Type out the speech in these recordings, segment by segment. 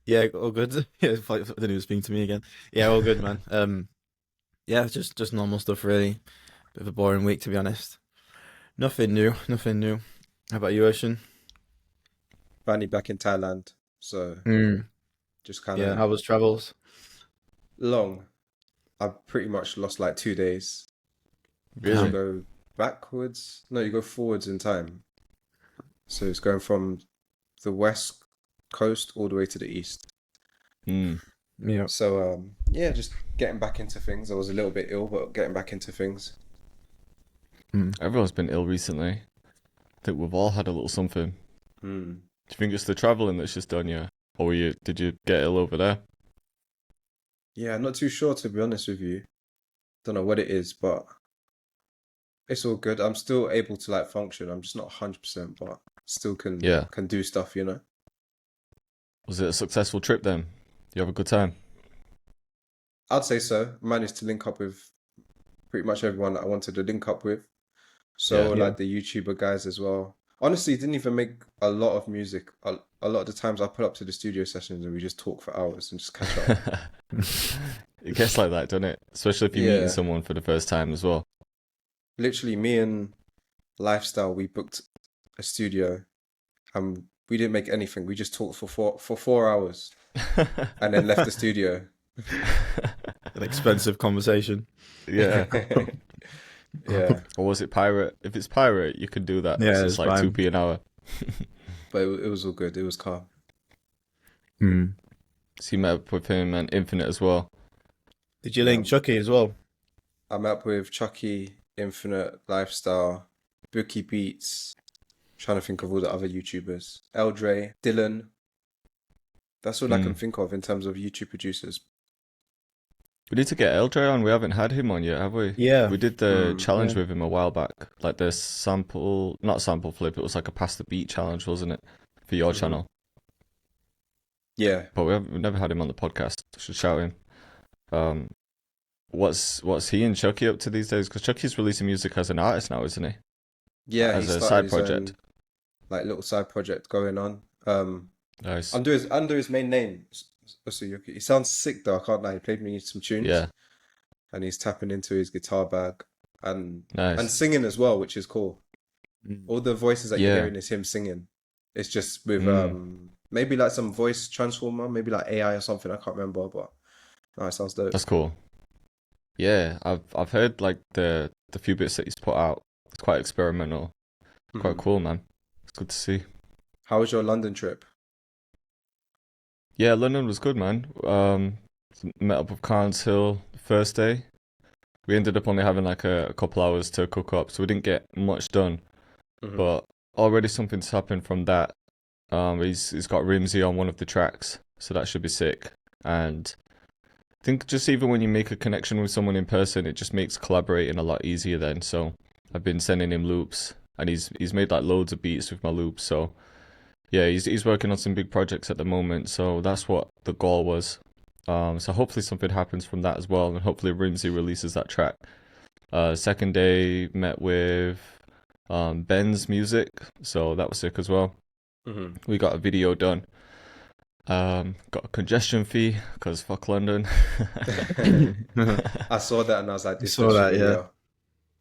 Yeah, all good. Yeah, it's like then he was speaking to me again. Yeah, all good, man. Yeah, just normal stuff, really. Bit of a boring week, to be honest. Nothing new, nothing new. How about you, Ocean? Finally back in Thailand, so Mm. just kind Yeah, of how was travels? long. I've pretty much lost like 2 days because you Damn. Really? go backwards. No, you go forwards in time. So it's going from the west coast all the way to the east. Mm. Yeah. So yeah, just getting back into things. I was a little bit ill, but getting back into things. Mm. Everyone's been ill recently. I think we've all had a little something. Do Hmm. you think it's the traveling that's just done you? Or did you get ill over there? Yeah, not too sure to be honest with you. Don't know what it is, but it's all good. I'm still able to like function. I'm just not 100%, but still can Yeah. can do stuff, you know. Was it a successful trip then? You have a good time? I'd say so. Managed to link up with pretty much everyone that I wanted to link up with. So Yeah. Yeah. like the YouTuber guys as well. Honestly, didn't even make a lot of music. A lot of the times I put up to the studio sessions and we just talk for hours and just catch up. It gets like that, doesn't it? Especially if you're meeting Yeah, someone for the first time as well. literally me and Lifestyle, we booked a studio and we didn't make anything. We just talked for 4 hours and then left the studio. An expensive conversation. Yeah. Yeah, Or was it pirate? If it's pirate, you could do that because Yeah, it's it's like fine. 2p an hour. but it was all good. It was calm. Mm. So you met up with him and Infinite as well. Did you Yeah, link Chucky as well? I'm up with Chucky, Infinite, Lifestyle, Bookie Beats. Trying to think of all the other YouTubers. Eldre, Dylan. That's all I can Mm. think of in terms of YouTube producers. We need to get Eldre on. We haven't had him on yet, have we? Yeah. We did the Mm, challenge Yeah. with him a while back. Like the sample, not sample flip, it was like a pass the beat challenge, wasn't it? For your hmm. channel. Yeah. But we've never had him on the podcast. Should shout him. Um, what's he and Chucky up to these days? Because Chucky's releasing music as an artist now, isn't he? Like, Yeah, he as a started side his project. own like little side project going on. Nice. Under his main name. He sounds sick though, I can't lie. He played me some tunes Yeah, and he's tapping into his guitar bag and nice. singing as well, which is cool. Mm. All the voices that you're Yeah. hearing is him singing. It's just with Mm, maybe like some voice transformer, maybe like AI or something. I can't remember, but no, it sounds dope. that's cool. Yeah, I've heard like the few bits that he's put out. It's quite experimental. Quite Hmm. cool, man. It's good to see. How was your London trip? Yeah, London was good, man. Met up with Carnes Hill first day. We ended up only having like a couple hours to cook up, so we didn't get much done. Hmm. But already something's happened from that. He's got Rimsey on one of the tracks, so that should be sick. And I think just even when you make a connection with someone in person, it just makes collaborating a lot easier then. So I've been sending him loops, and he's made like loads of beats with my loops. So yeah, he's working on some big projects at the moment. So that's what the goal was. So hopefully something happens from that as well, and hopefully Rimsey releases that track. Second day met with Ben's music, so that was sick as well. Hmm. We got a video done. Got a congestion fee because fuck London. I saw that and I was like, I this saw looks that, yeah. familiar.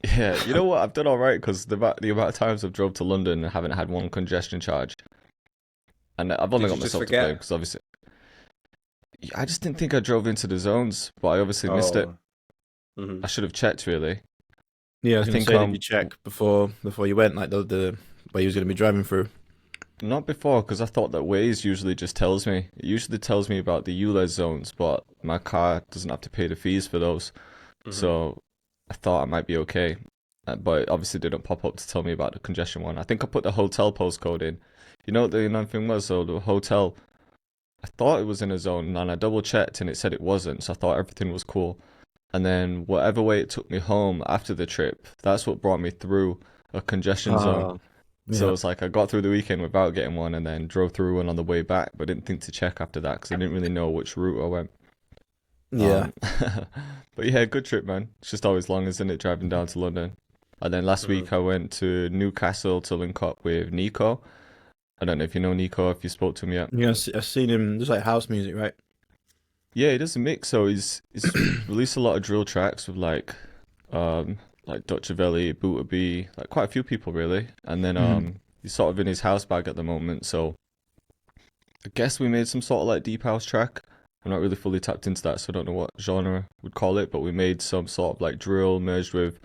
Yeah, you know what? I've done all right because the amount of times I've drove to London and haven't had one congestion charge, and I've only Did you got just myself to blame forget? because obviously I just didn't think I drove into the zones, but I obviously missed it. Oh. Hmm. I should have checked really. Yeah, I I was gonna think say, did you check before you went, like the where you was gonna be driving through? not before because I thought that Waze usually just tells me. It usually tells me about the ULEZ zones, but my car doesn't have to pay the fees for those. Hmm. So I thought I might be okay. But it obviously didn't pop up to tell me about the congestion one. I think I put the hotel postcode in. You know what the annoying thing was? So the hotel, I thought it was in a zone and I double checked and it said it wasn't. So I thought everything was cool. And then whatever way it took me home after the trip, that's what brought me through a congestion zone. Ah, So yeah, it's like I got through the weekend without getting one and then drove through one on the way back, but didn't think to check after that because I didn't really know which route I went. yeah. Um, but yeah, good trip, man. It's just always long, isn't it, driving down to London? And then last Hmm. week I went to Newcastle to link up with Nico. I don't know if you know Nico, if you spoke to him yet. Yeah, I've seen him. Just like house music, right? Yeah, he does a mix. So he's released a lot of drill tracks with like Dutch Buta B, like quite a few people really. And then Mhm. he's sort of in his house bag at the moment. So I guess we made some sort of like deep house track. I'm not really fully tapped into that, so I don't know what genre would call it, but we made some sort of like drill merged with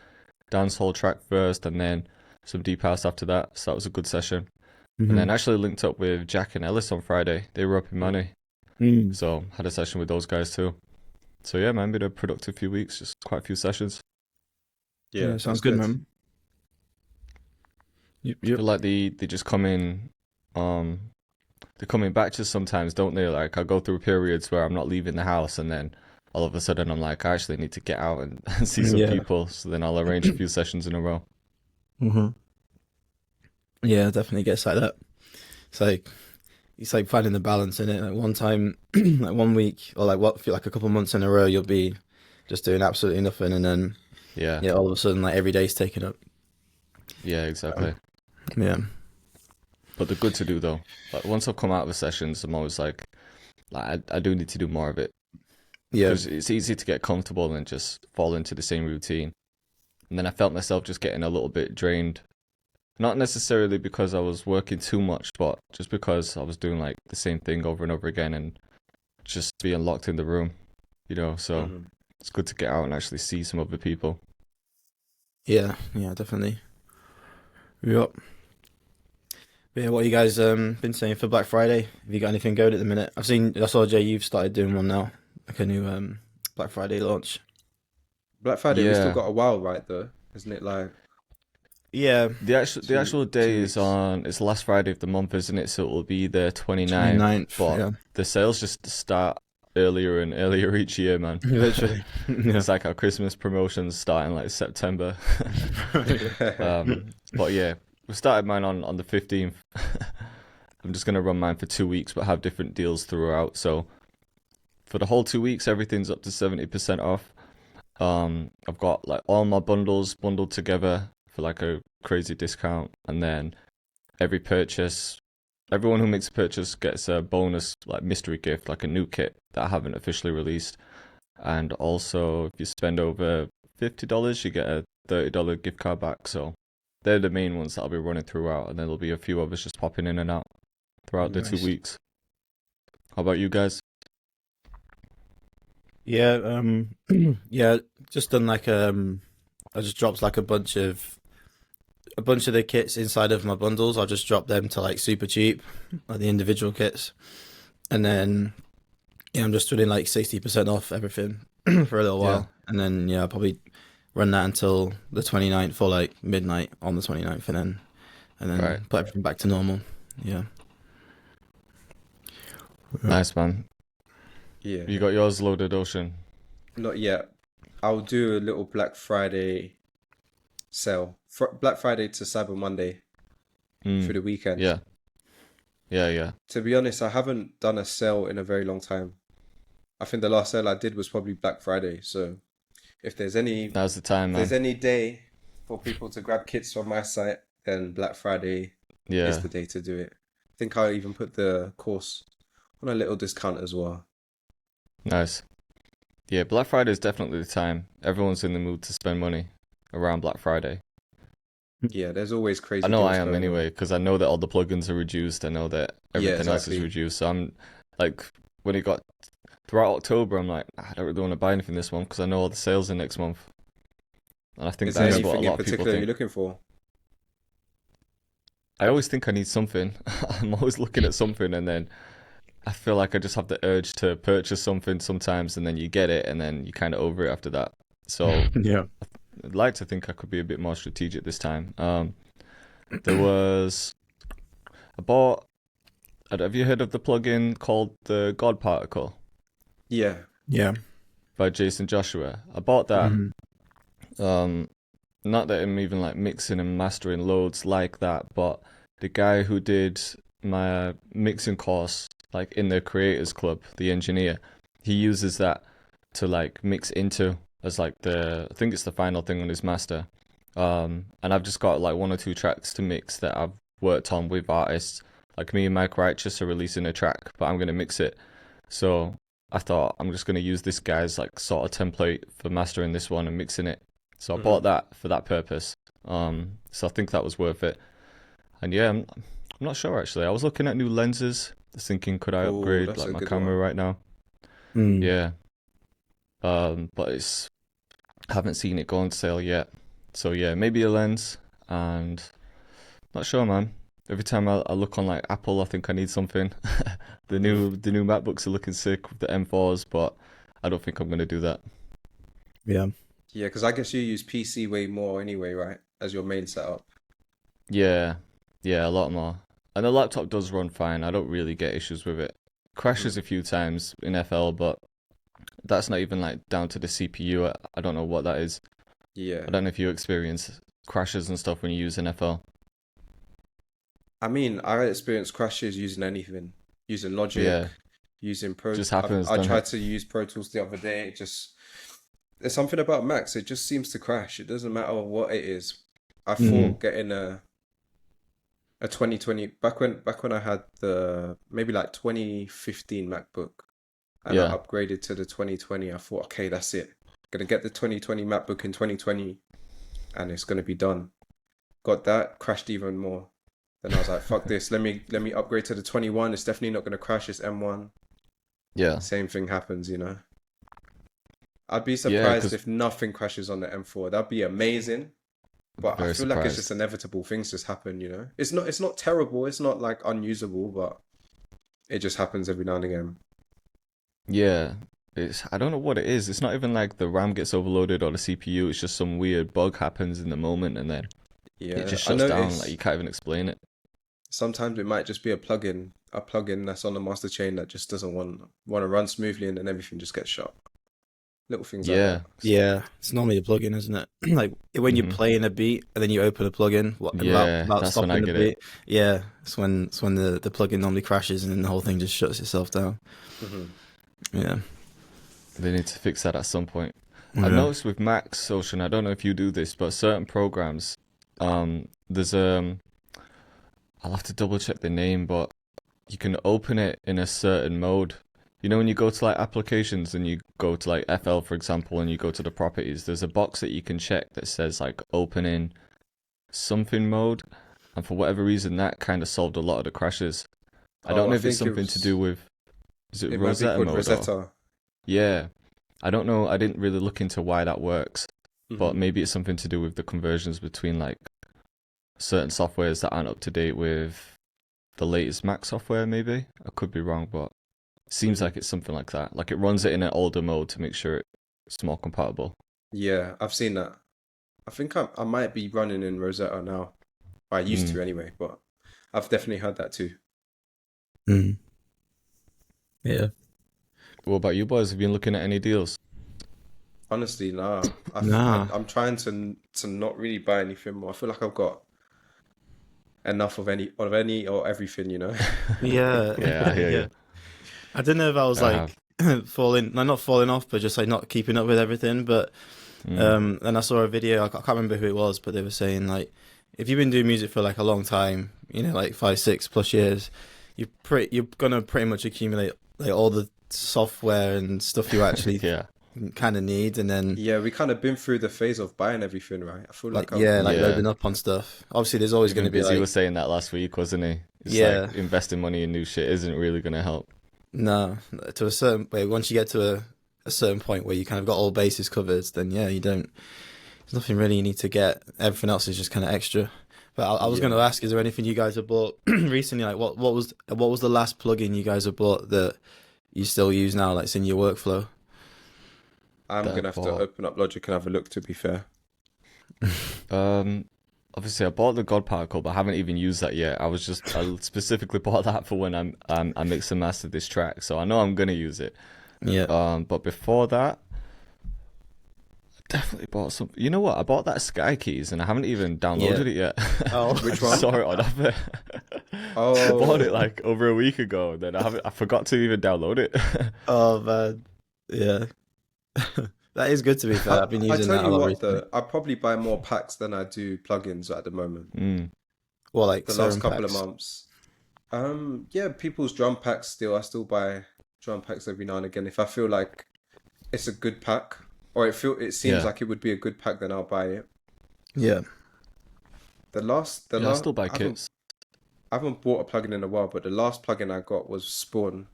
dancehall track first and then some deep house after that. So that was a good session. And then Mhm. actually linked up with Jack and Ellis on Friday. They were up in Manny. Mm. So had a session with those guys too. So yeah, man, been a productive few weeks, just quite a few sessions. Yeah, Yeah, that's sounds good, good. man. Yep, I yep. feel like they just come in um they come in batches sometimes, don't they? Like I go through periods where I'm not leaving the house and then all of a sudden I'm like, I actually need to get out and, and see some Yeah. people. So then I'll arrange a few sessions in a row. Mhm. Yeah, definitely gets like that. It's like finding the balance in it. Like one time, like 1 week, or like what feel like a couple months in a row, you'll be just doing absolutely nothing, and then Yeah. yeah, all of a sudden, like every day's taken up. Yeah, exactly. Yeah, But they're good to do though. Like once I've come out of the sessions, I'm always like I do need to do more of it. yeah, Because it's easy to get comfortable and just fall into the same routine. And then I felt myself just getting a little bit drained. Not necessarily because I was working too much, but just because I was doing like the same thing over and over again and just being locked in the room, you know. So Hmm. it's good to get out and actually see some other people. yeah, yeah, definitely. Yep. But yeah, what you guys been saying for Black Friday? Have you got anything going at the minute? I saw Jay, you've started doing one now, like a new Black Friday launch. Black Friday, we still Yeah. got a while, right, though, isn't it? Like The actual day two is weeks. on it's last Friday of the month, isn't it? So it will be the 29th, 29th, but yeah. the sales just start earlier and earlier each year, man. Literally. Yeah. It's like our Christmas promotions starting like September. But yeah, we started mine on the 15th. I'm just gonna run mine for 2 weeks, but have different deals throughout. So for the whole 2 weeks, everything's up to 70% off. I've got like all my bundles bundled together for like a crazy discount, and then every purchase, everyone who makes a purchase gets a bonus like mystery gift, like a new kit that I haven't officially released. And also, if you spend over $50, you get a $30 gift card back. So they're the main ones that I'll be running throughout, and then there'll be a few others just popping in and out throughout the two Nice. weeks. How about you guys? Yeah, yeah, just done like I just dropped like a bunch of the kits inside of my bundles. I'll just drop them to like super cheap, like the individual kits, and then yeah, I'm just doing like 60% off everything for a little Yeah, while, and then yeah, I'll probably run that until the 29th or like midnight on the 29th, and right. then put everything back to normal. Yeah. Yeah. Nice, man. Yeah, You got yours loaded, Ocean. not yet. I'll do a little Black Friday sale. Black Friday to Cyber Monday Mm, through the weekend. yeah, yeah, yeah. To be honest, I haven't done a sale in a very long time. I think the last sale I did was probably Black Friday. So if there's any Now's the time, if there's man. any day for people to grab kits from my site, then Black Friday is Yeah, the day to do it. I think I even put the course on a little discount as well. nice. Yeah, Black Friday is definitely the time. Everyone's in the mood to spend money around Black Friday. Yeah, there's always I crazy know I deals am going on. anyway, because I know that all the plugins are reduced. I know that Yeah, everything else is exactly. reduced. So I'm like, when it got throughout October, I'm like, "Ah, I don't really want to buy anything this month because I know all the sales are next month. And I think Is there that's what a anything in lot of people particular you're think. looking for? I always think I need something. I'm always looking at something, and then I feel like I just have the urge to purchase something sometimes, and then you get it, and then you kind of over it after that. So Yeah. I'd like to think I could be a bit more strategic this time. There was I bought. Have you heard of the plugin called the God Particle Yeah. Yeah. by Jason Joshua? I bought that. Mhm. Um, Not that I'm even like mixing and mastering loads like that, but the guy who did my mixing course, like in the Creators Club, the engineer, he uses that to like mix into as like I think it's the final thing on his master. And I've just got like one or two tracks to mix that I've worked on with artists, Like me and Mike Righteous are releasing a track, but I'm gonna mix it. So I thought I'm just gonna use this guy's like sort of template for mastering this one and mixing it. So I bought that for that purpose. So I think that was worth it. And yeah, I'm not sure actually. I was looking at new lenses, just thinking, could I upgrade that's like a my good camera one. right now? Mm. Yeah. But haven't seen it go on sale yet. So yeah, maybe a lens, and not sure, man. Every time I look on like Apple, I think I need something. The new MacBooks are looking sick with the M4s, but I don't think I'm gonna do that. Yeah. Yeah, because I guess you use PC way more anyway, right? As your main setup. Yeah, a lot more. And the laptop does run fine. I don't really get issues with it. Crashes a few times in FL, but that's not even like down to the CPU. I don't know what that is. Yeah. I don't know if you experience crashes and stuff when you use NFL. I mean, I experienced crashes using anything, using Logic, Yeah, using Pro. just happens, I doesn't tried it? to use Pro Tools the other day. There's something about Macs. It just seems to crash. It doesn't matter what it is. I Mm-hmm. thought getting a 2020 back when I had the maybe like 2015 MacBook, and I Yeah, upgraded to the 2020. I thought, okay, that's it. Gonna get the 2020 MacBook in 2020, and it's gonna be done. Got that, crashed even more. Then I was like, fuck this. Let me upgrade to the 21. It's definitely not gonna crash. It's M1. yeah, Same thing happens, you know. I'd be yeah. surprised Because if nothing crashes on the M4. That'd be amazing. But I very feel like it's just surprised. inevitable. Things just happen, you know. It's not terrible. It's not like unusable, but it just happens every now and again. Yeah, I don't know what it is. It's not even like the RAM gets overloaded or the CPU. It's just some weird bug happens in the moment and then it Yeah, just I shuts down. Like notice you can't even explain it. sometimes it might just be a plugin that's on the master chain that just doesn't want to run smoothly, and then everything just gets shut. Little things like that. Yeah. Yeah, it's normally a plugin, isn't it? Like when you're hmm playing a beat and then you open a plugin without Yeah, without that's when I stopping the get it. beat. Yeah, it's when the plugin normally crashes and then the whole thing just shuts itself down. Hmm. Yeah. They need to fix that at some point. I've Yeah. noticed with Macs, Ocean, I don't know if you do this, but certain programs, there's I'll have to double check the name, but you can open it in a certain mode. You know, when you go to like applications and you go to like FL, for example, and you go to the properties, there's a box that you can check that says like open in something mode. And for whatever reason, that kind of solved a lot of the crashes. I don't Oh, know I if it's think something to do with, is it it might be Rosetta called mode or? Rosetta. Yeah. I don't know. I didn't really look into why that works, but Hmm. maybe it's something to do with the conversions between like certain softwares that aren't up to date with the latest Mac software, maybe. I could be wrong, but it seems Hmm. like it's something like that. Like it runs it in an older mode to make sure it's more compatible. Yeah, I've seen that. I think I might be running in Rosetta now. I used Mm. to anyway, but I've definitely heard that too. Mm. Yeah. What about you boys? Have you been looking at any deals? Honestly, nah. Nah. I'm trying to not really buy anything more. I feel like I've got enough of any or everything, you know. Yeah. Yeah, I hear Yeah. you. I don't know if I was I like have. not falling off, but just like not keeping up with everything. But Mm. and I saw a video. I can't remember who it was, but they were saying like, if you've been doing music for like a long time, like 5, 6 plus years, you're gonna pretty much accumulate like all the software and stuff you actually Yeah, kind of need, and then Yeah, we kind of been through the phase of buying everything, right? I feel like like I'm like yeah. loading up on stuff. Obviously, there's always going Even to be Busy like was saying that last week, wasn't he? It's like yeah, investing money in new shit isn't really gonna help. no, to a certain way. Once you get to a certain point where you kind of got all bases covered, then yeah, you don't. There's nothing really you need to get. Everything else is just kind of extra. But I was going to yeah. ask, is there anything you guys have bought recently? Like, what was the last plugin you guys have bought that you still use now? Like, it's in your workflow. I'm That I gonna have to bought. open up Logic and have a look, to be fair. Um, Obviously I bought the God Particle, but I haven't even used that yet. I specifically bought that for when I mix and master this track, so I know I'm gonna use it. Yeah. But before that, I definitely bought some. You know what? I bought that Sky Keys, and I haven't even Yeah. downloaded it yet. Oh. I Which just one? saw it on Apple. I bought it Oh, like over a week ago. Then I forgot to even download it. Oh man. Yeah. That is good to be fair. I've been I using tell that a you lot what, recently. though, I probably buy more packs than I do plugins at the moment. Mm. Well, like The last serum couple of packs. months. Yeah, people's drum packs still. I still buy drum packs every now and again. If I feel like it's a good pack, or it seems Yeah. like it would be a good pack, then I'll buy it. Yeah. The Yeah, I last still buy I haven't kits. I haven't bought a plugin in a while, but the last plugin I got was Spawn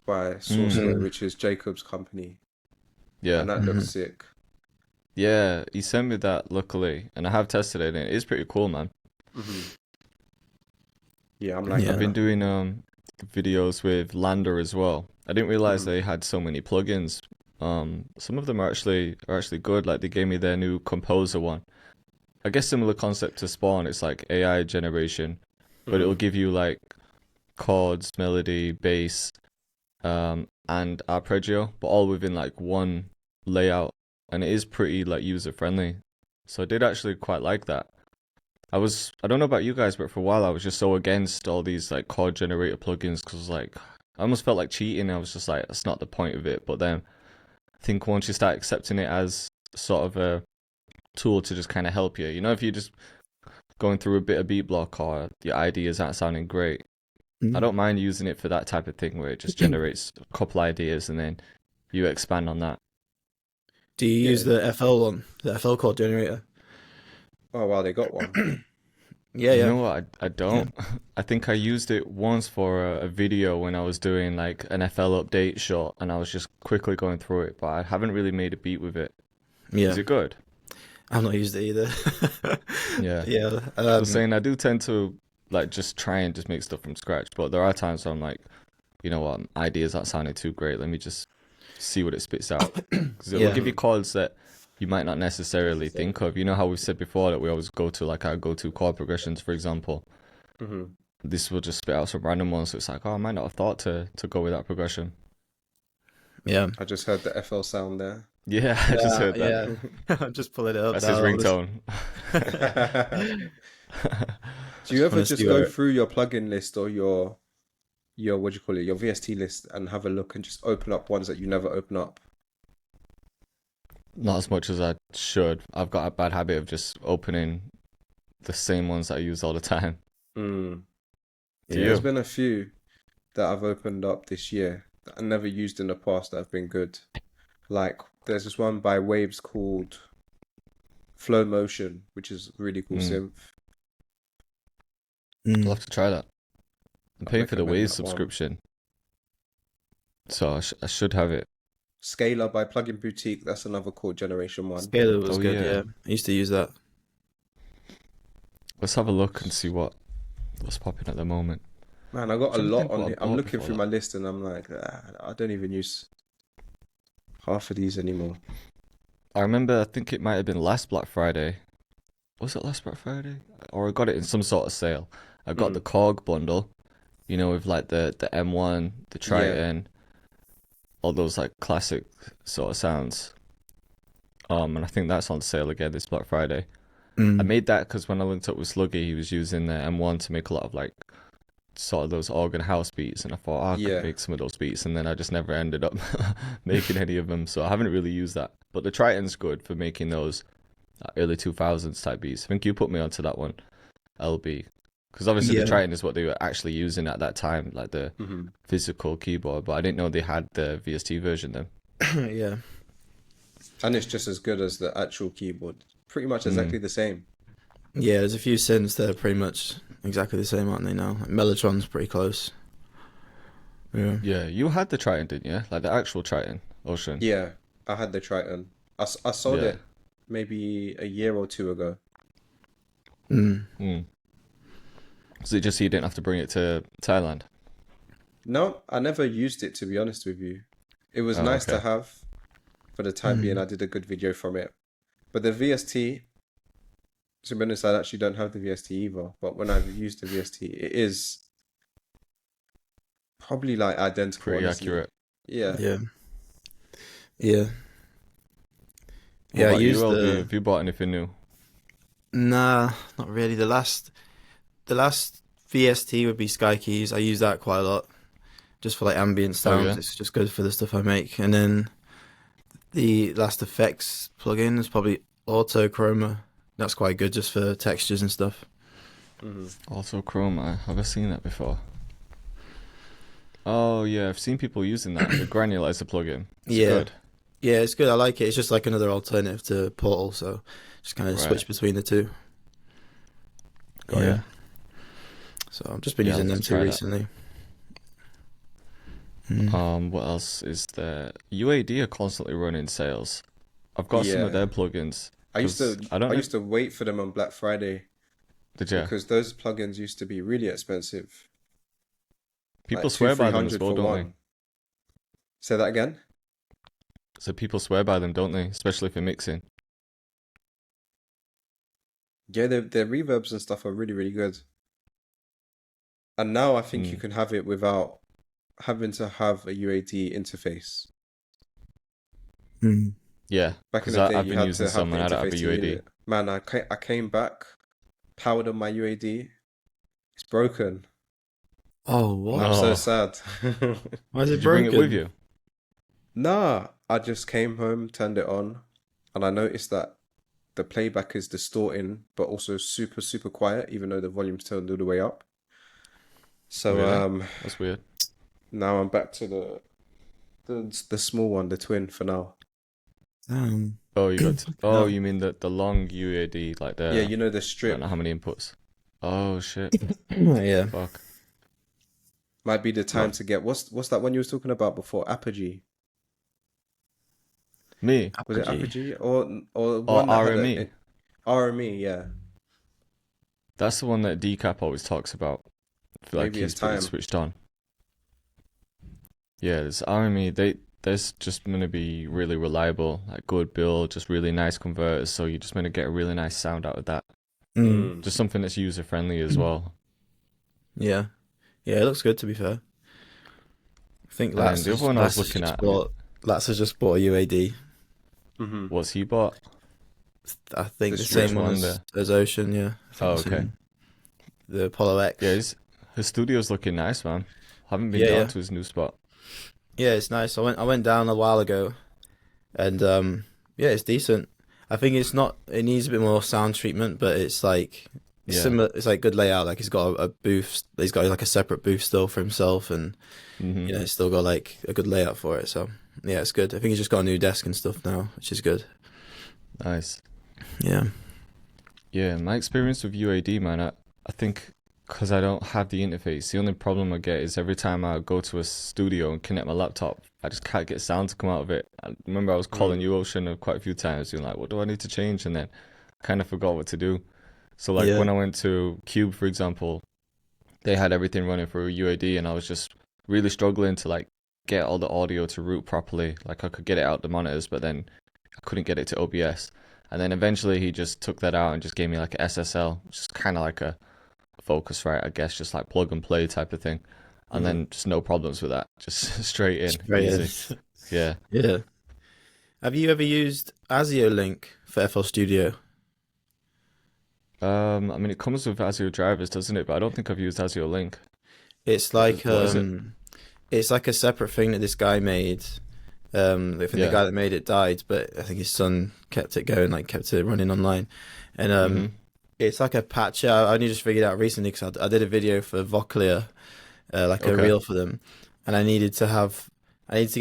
by Sourcewell, Mm. which is Jacob's company, Yeah. and that looks Mhm. sick. Yeah, he sent me that luckily, and I have tested it, and it is pretty cool, man. Hmm. Yeah, I'm I've liking Yeah. been that. doing videos with Lander as well. I didn't realize Hmm. they had so many plugins. Some of them are actually good. Like they gave me their new Composer one. I guess similar concept to Spawn. It's like AI generation, but it'll Hmm. give you like chords, melody, bass, and arpeggio, but all within like one layout, and it is pretty like user friendly. So I did actually quite like that. I don't know about you guys, but for a while I was just so against all these like chord generator plugins because like I almost felt like cheating. I was just like, that's not the point of it. But then I think once you start accepting it as sort of a tool to just kind of help you, if you're just going through a bit of beat block or your ideas aren't sounding great, I Mm. don't mind using it for that type of thing where it just generates a couple ideas and then you expand on that. Do you use Yeah. the FL one, the FL chord generator? Oh wow, they got one. Yeah, You yeah, know what? I yeah, don't. I think I used it once for a video when I was doing like an FL update shot and I was just quickly going through it, but I haven't really made a beat with it. Is yeah. it good? I've not used it either. Yeah. Yeah, I was saying I do tend to like just try and just make stuff from scratch, but there are times where I'm like, you know what, ideas aren't sounding too great. Let me just see what it spits out. Because it will yeah, give you Hmm. chords that you might not necessarily think of. You know how we've said before that we always go to like our go-to chord progressions, for example. Hmm. This will just spit out some random ones. So it's like, oh, I might not have thought to go with that progression. yeah. I just heard the FL sound there. Yeah, I just heard that. Yeah. I'm just pulling it up That's his now. ringtone. Do you Just ever want to see just go where. through your plugin list or your what do you call it, your VST list and have a look and just open up ones that you never open up? Not as much as I should. I've got a bad habit of just opening the same ones that I use all the time. Mm. Do Yeah. There's you? been a few that I've opened up this year that I never used in the past that have been good. Like there's this one by Waves called Flow Motion, which is really cool Mm. synth. I'll Mm. have to try that. I'm I paying for the recommend Waze that one. subscription, so I should have it. Scalar by Plugin Boutique, that's another chord generation one. Scalar was Oh good. yeah. Yeah, I used to use that. Let's have a look and see what's popping at the moment. Man, I I'm got a trying to lot think on what I here. I'm bought looking before through that. my list and I'm like, I don't even use half of these anymore. I remember, I think it might have been last Black Friday. Was it last Black Friday? Or I got it in some sort of sale. I got the Mm. Korg bundle, with like the M1, the Yeah. Triton, all those like classic sort of sounds. And I think that's on sale again this Black Friday. I Mm. made that because when I linked up with Sluggy, he was using the M1 to make a lot of like sort of those organ house beats, and I thought, I could Yeah. make some of those beats, and then I just never ended up making any of them. So I haven't really used that. But the Triton's good for making those early 2000s type beats. I think you put me onto that one, LB. Because obviously the Yeah, Triton is what they were actually using at that time, like the Hmm. physical keyboard. But I didn't know they had the VST version then. yeah, And it's just as good as the actual keyboard. Pretty much Mm. exactly the same. yeah. There's a few synths that are pretty much exactly the same, aren't they? Now, like Mellotron's pretty close. Yeah. Yeah, you had the Triton, didn't you? Like the actual Triton, Ocean. Yeah. I had the Triton. I sold Yeah. it maybe a year or two ago. Mm. Mm. So it just so you didn't have to bring it to Thailand? No, I never used it to be honest with you. It was Oh, nice to okay. have for the time being. Mm. I did a good video from it. But the VST, to be honest, I actually don't have the VST either. But when I've used the VST, it is probably like identical, Pretty honestly. accurate. Yeah. Yeah, yeah, What yeah. I about you, used LB? the Have you bought anything new? Nah, not really. The last VST would be Sky Keys. I use that quite a lot, just for like ambient Oh sounds. yeah? It's just good for the stuff I make. And then the last effects plugin is probably Auto Chroma. That's quite good just for textures and stuff. Hmm. Also Chroma. Have I seen that before? Oh yeah, I've seen people using that. The granulator plugin. It's Yeah, good. yeah, it's good. I like it. It's just like another alternative to Portal, so just kind of Right. switch between the two. Got Yeah, ya. so I've just been Yeah, I'll using have them to two try that. recently. Mm. What else is there? UAD are constantly running sales. I've got some of Yeah. their plugins I used because to I don't I know. used to wait for them on Black Friday Did you? because those plugins used to be really expensive, People like two, swear three by them as hundred well, for don't they? one. Say that again? So people swear by them, don't they? Especially for mixing. Yeah, their reverbs and stuff are really, really good. And now I think you Mm. can have it without having to have a UAD interface. Mm. Yeah, Back in because the day, I've you been had using to have some the and I don't have a interface to use UAD. it. Man, I came back, powered on my UAD. It's broken. Oh, I'm what? so No. sad. Why is it Did you bring it with broken? you? Nah, I just came home, turned it on, and I noticed that the playback is distorting, but also super, super quiet, even though the volume's turned all the way up. So Really? That's weird. now I'm back to the small one, the twin for now. Oh, you got. Fucking Oh, hell. you mean the long UAD, like Yeah, the. you know the I don't know strip how many inputs. Oh shit. Yeah. Fuck. might be the time Not to get what's that one you was talking about before? Apogee. me. Was it Apogee. Apogee or Or one that had RME. a RME? Yeah, That's the one that Decap always talks about. I feel like maybe it's he's put it time. switched on. Yeah, this RME, there's just gonna be really reliable, like good build, just really nice converters, so you're just gonna get a really nice sound out of that. Mm. Mm. Just something that's user friendly as well. Yeah. Yeah, it looks good to be fair. I think And then the other one I was looking at, and Lats has just bought a UAD. Mm-hmm. was he bought? I think The the strip. same one Which one as Ocean, yeah. I Oh, think the okay. same. The Apollo Yeah, X. his studio's looking nice, man. Haven't been Yeah, down yeah. to his new spot. Yeah, it's nice. I went down a while ago and yeah, it's decent. I think it needs a bit more sound treatment, but it's like Yeah. it's like good layout. Like he's got a booth, he's got like a separate booth still for himself, and hmm he's still got like a good layout for it. So yeah, it's good. I think he's just got a new desk and stuff now, which is good. Nice. Yeah. Yeah, my experience with UAD, man, I think because I don't have the interface, the only problem I get is every time I go to a studio and connect my laptop, I just can't get sound to come out of it. I remember I was calling Mm. you Ocean quite a few times, being like, what do I need to change? And then I kind of forgot what to do. So like Yeah. when I went to Cube, for example, they had everything running through UAD and I was just really struggling to like get all the audio to route properly. Like I could get it out the monitors, but then I couldn't get it to OBS. And then eventually he just took that out and just gave me like a SSL, which is kind of like a Focusrite, I guess, just like plug and play type of thing. And Mm-hmm. then just no problems with that. Just straight in, Straight in. easy. Yeah. Yeah. Have you ever used ASIO Link for FL Studio? I mean, it comes with ASIO drivers, doesn't it? But I don't think I've used ASIO Link. It's What is it? it's like a separate thing that this guy made. I think the Yeah. guy that made it died, but I think his son kept it going, like kept it running online. And hmm it's like a patch. I only just figured out recently because I did a video for Voclear, like a Okay. reel for them, and I needed to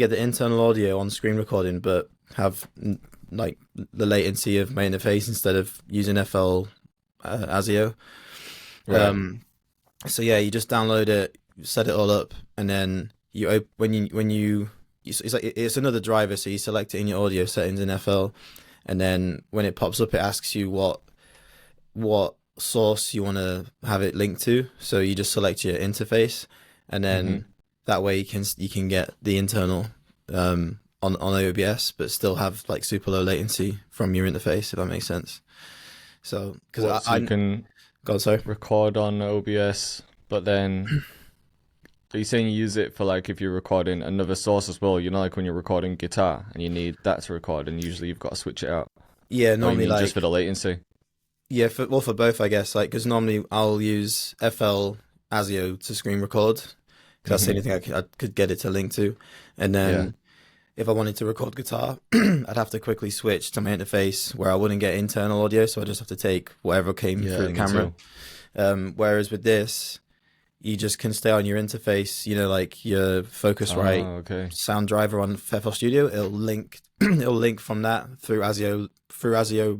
get the internal audio on screen recording, but have like the latency of my interface instead of using FL ASIO. Right. So yeah, you just download it, set it all up, and then it's another driver, so you select it in your audio settings in FL, and then when it pops up, it asks you what source you want to have it linked to. So you just select your interface, and hmm then that way you can get the internal on OBS, but still have like super low latency from your interface, if that makes sense. So because So you can God, sorry. record on OBS, but then are you saying you use it for like if you're recording another source as well? You know, like when you're recording guitar and you need that to record, and usually you've got to switch it out. Yeah, Or you normally mean just like for the latency? yeah, for both, I guess. Like, because normally I'll use FL ASIO to screen record because that's the hmm only thing I could get it to link to. And Yeah. then if I wanted to record guitar, I'd have to quickly switch to my interface where I wouldn't get internal audio, so I just have to take whatever came through Yeah, the me camera. too. Whereas with this, you just can stay on your interface, like your Focusrite Okay. sound driver on FL Studio. It'll link it'll link from that through ASIO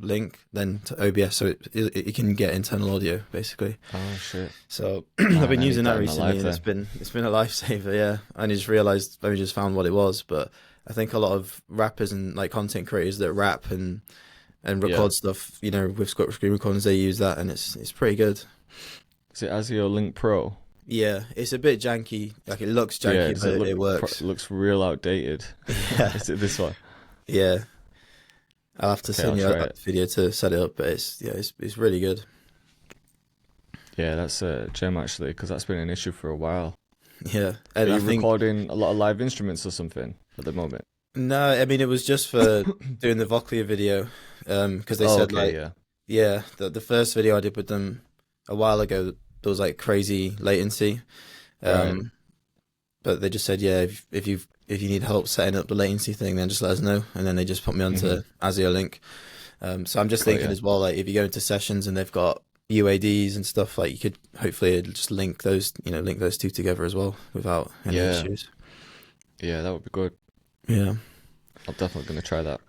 link then to OBS, so it can get internal audio basically. Oh shit. So I've Man, been I need using that that in my recently, life and it's been a lifesaver. Yeah, I only just realized, I just found what it was, but I think a lot of rappers and like content creators that rap and Yeah. record stuff, with screen recordings, they use that, and it's pretty good. Is it ASIO Link Pro? Yeah, it's a bit janky. Like it looks Yeah, janky, does but it it works. looks real outdated? Yeah, Is it this one? yeah. I'll have to Okay, send I'll you try a it. video to set it up, but it's really good. Yeah, that's a gem actually, because that's been an issue for a while. Yeah, Are and I you think recording a lot of live instruments or something at the moment? no, I mean it was just for doing the Voclia video, because they Oh, said okay, like yeah. yeah, the first video I did with them a while ago, there was like crazy latency, Right. but they just said yeah, if you need help setting up the latency thing, then just let us know, and then they just put me Mm-hmm. onto ASIO Link. So I'm just Got thinking you. as well, like if you go into sessions and they've got UADs and stuff, like you could hopefully just link those, link those two together as well without any Yeah. issues. Yeah, that would be good. Yeah. I'm definitely gonna try that.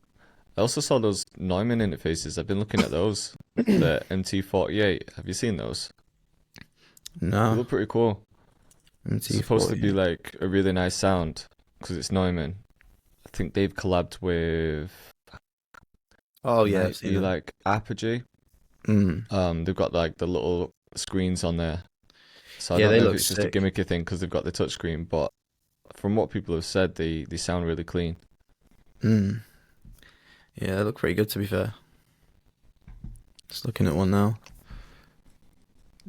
I also saw those Neumann interfaces. I've been looking at those. The MT48. Have you seen those? They No. look pretty cool. It's supposed to be MT40. like a really nice sound because it's Neumann. I think they've collabed with Oh yeah, I've might seen be them. like Apogee. Mm. They've got like the little screens on there. So I Yeah, don't they know if look it's just a sick. gimmicky thing because they've got the touchscreen, but from what people have said, they sound really clean. Mm. Yeah, they look pretty good to be fair. Just looking at one now.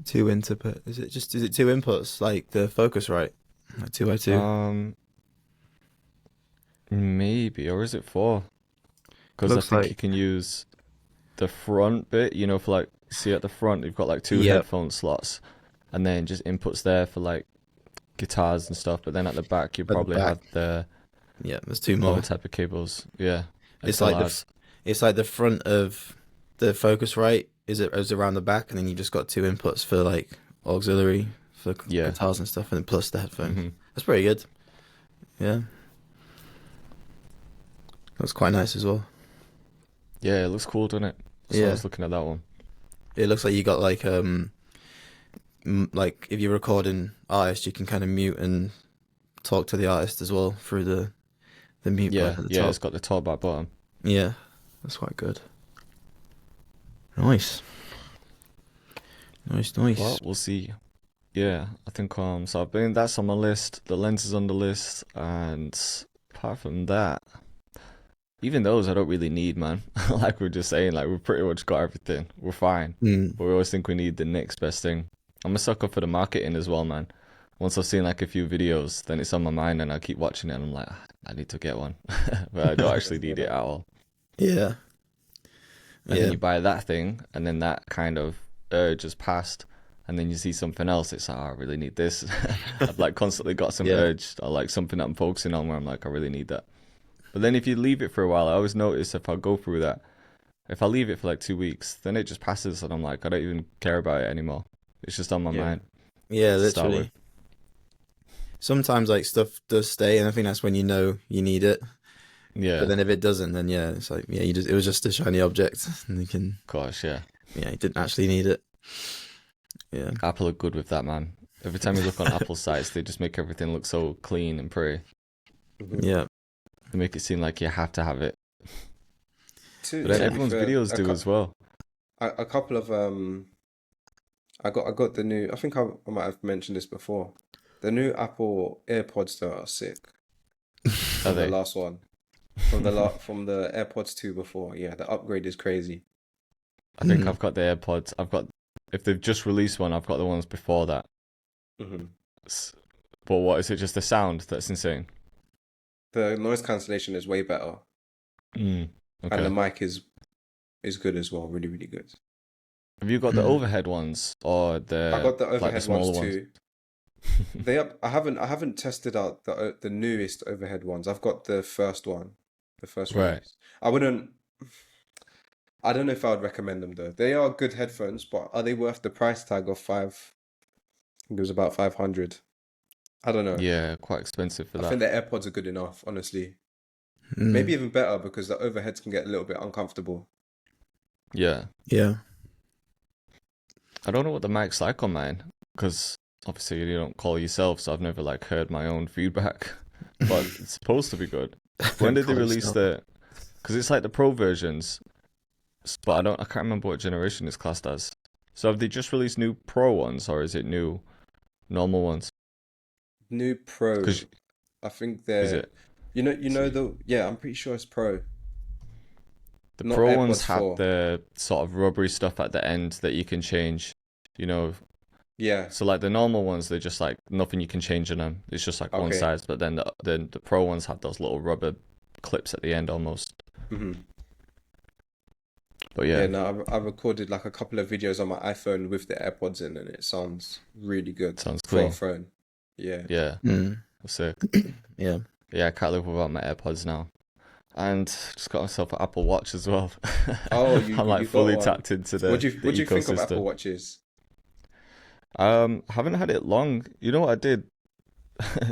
Two input. Is it two inputs like the Focusrite? Like 202? Maybe, or is it four? Because I Looks think you like can use the front bit, for like, see at the front, you've got like two yeah, headphone slots, and then just inputs there for like guitars and stuff. But then at the back, you at the probably back. have the Yeah, there's two other more. type of cables. Yeah, It's like XLRs. it's like the front of the Focusrite is around the back, and then you just got two inputs for like auxiliary for Yeah. guitars and stuff, and then plus the headphones. hmm That's pretty good. Yeah, looks quite nice as well. Yeah, it looks cool, doesn't it? So I Yeah, was looking at that one. it looks like you got like like if you're recording artists, you can kind of mute and talk to the artist as well through the mute Yeah, button at the yeah, top. it's got the top back bottom. Yeah, that's quite good. Nice, nice, Well, nice. we'll see. Yeah, I think so that's on my list. The lens is on the list, and apart from that, even those I don't really need, man. Like we're just saying, like we've pretty much got everything. We're fine. Mm. But we always think we need the next best thing. I'm a sucker for the marketing as well, man. Once I've seen like a few videos, then it's on my mind and I keep watching it and I'm like, "Ah, I need to get one." But I don't actually need it at all. Yeah, And then yeah, you buy that thing and then that kind of urge has passed and then you see something else, it's like, oh, I really need this. I've like constantly got some yeah. urge or like something that I'm focusing on where I'm like, I really need that. But then if you leave it for a while, I always notice if I go through that, if I leave it for like 2 weeks, then it just passes and I'm like, I don't even care about it anymore. It's just on my Yeah. mind Yeah, to start with. literally. Sometimes like stuff does stay, and I think that's when you know you need it. But Yeah, then if it doesn't, then yeah, it's like yeah, it was just a shiny object, and you can gosh, yeah. you didn't actually need it. Yeah, Apple are good with that, man. Every time you look on Apple sites, they just make everything look so clean and pretty. Mhm. yeah, They make it seem like you have to have it. To But then to be everyone's fair, videos do as well. a couple of I got the new. I think I might have mentioned this before. The new Apple AirPods that are sick Are from the they? last one. From the AirPods 2 before. Yeah, the upgrade is crazy. I think Mm. I've got the AirPods. If they've just released one, I've got the ones before that. hmm S- But what is it? Just the sound that's insane. The noise cancellation is way better, Mm, and the okay. mic is good as well. Really, really good. Have you got the Mm. overhead ones or I got the like the overhead smaller ones ones? too. I haven't tested out the newest overhead ones. I've got the first one, the first Right. release. I don't know if I would recommend them though. They are good headphones, but are they worth the price tag of think it was about 500. I don't know. Yeah, quite expensive for I that. think the AirPods are good enough, honestly. Mm, Maybe even better because the overheads can get a little bit uncomfortable. Yeah. yeah. I don't know what the mic's like on mine, because obviously you don't call yourself, so I've never like heard my own feedback. But it's supposed to be good. When did they Call release yourself. the? Because it's like the pro versions, but I can't remember what generation it's classed as. So have they just released new pro ones, or is it new normal ones? New Pro. Because I think is they're, it you know yeah, I'm pretty sure it's Pro, the not pro ones AirPods have 4. the sort of rubbery stuff at the end that you can change, you know? Yeah, So like the normal ones, they're just like nothing you can change in them. It's just like one okay. size. But then the pro ones have those little rubber clips at the end almost. hmm But Yeah, yeah, no, I recorded like a couple of videos on my iPhone with the AirPods in, and it sounds really good sounds for a clean. phone. Yeah. Yeah, Mm, that's sick. yeah. Yeah, I can't live without my AirPods now. And just got myself an Apple Watch as well. Oh, you I'm like you got fully one. tapped into What do you the what do you think of Apple ecosystem. Watches? Haven't had it long. You know what I did?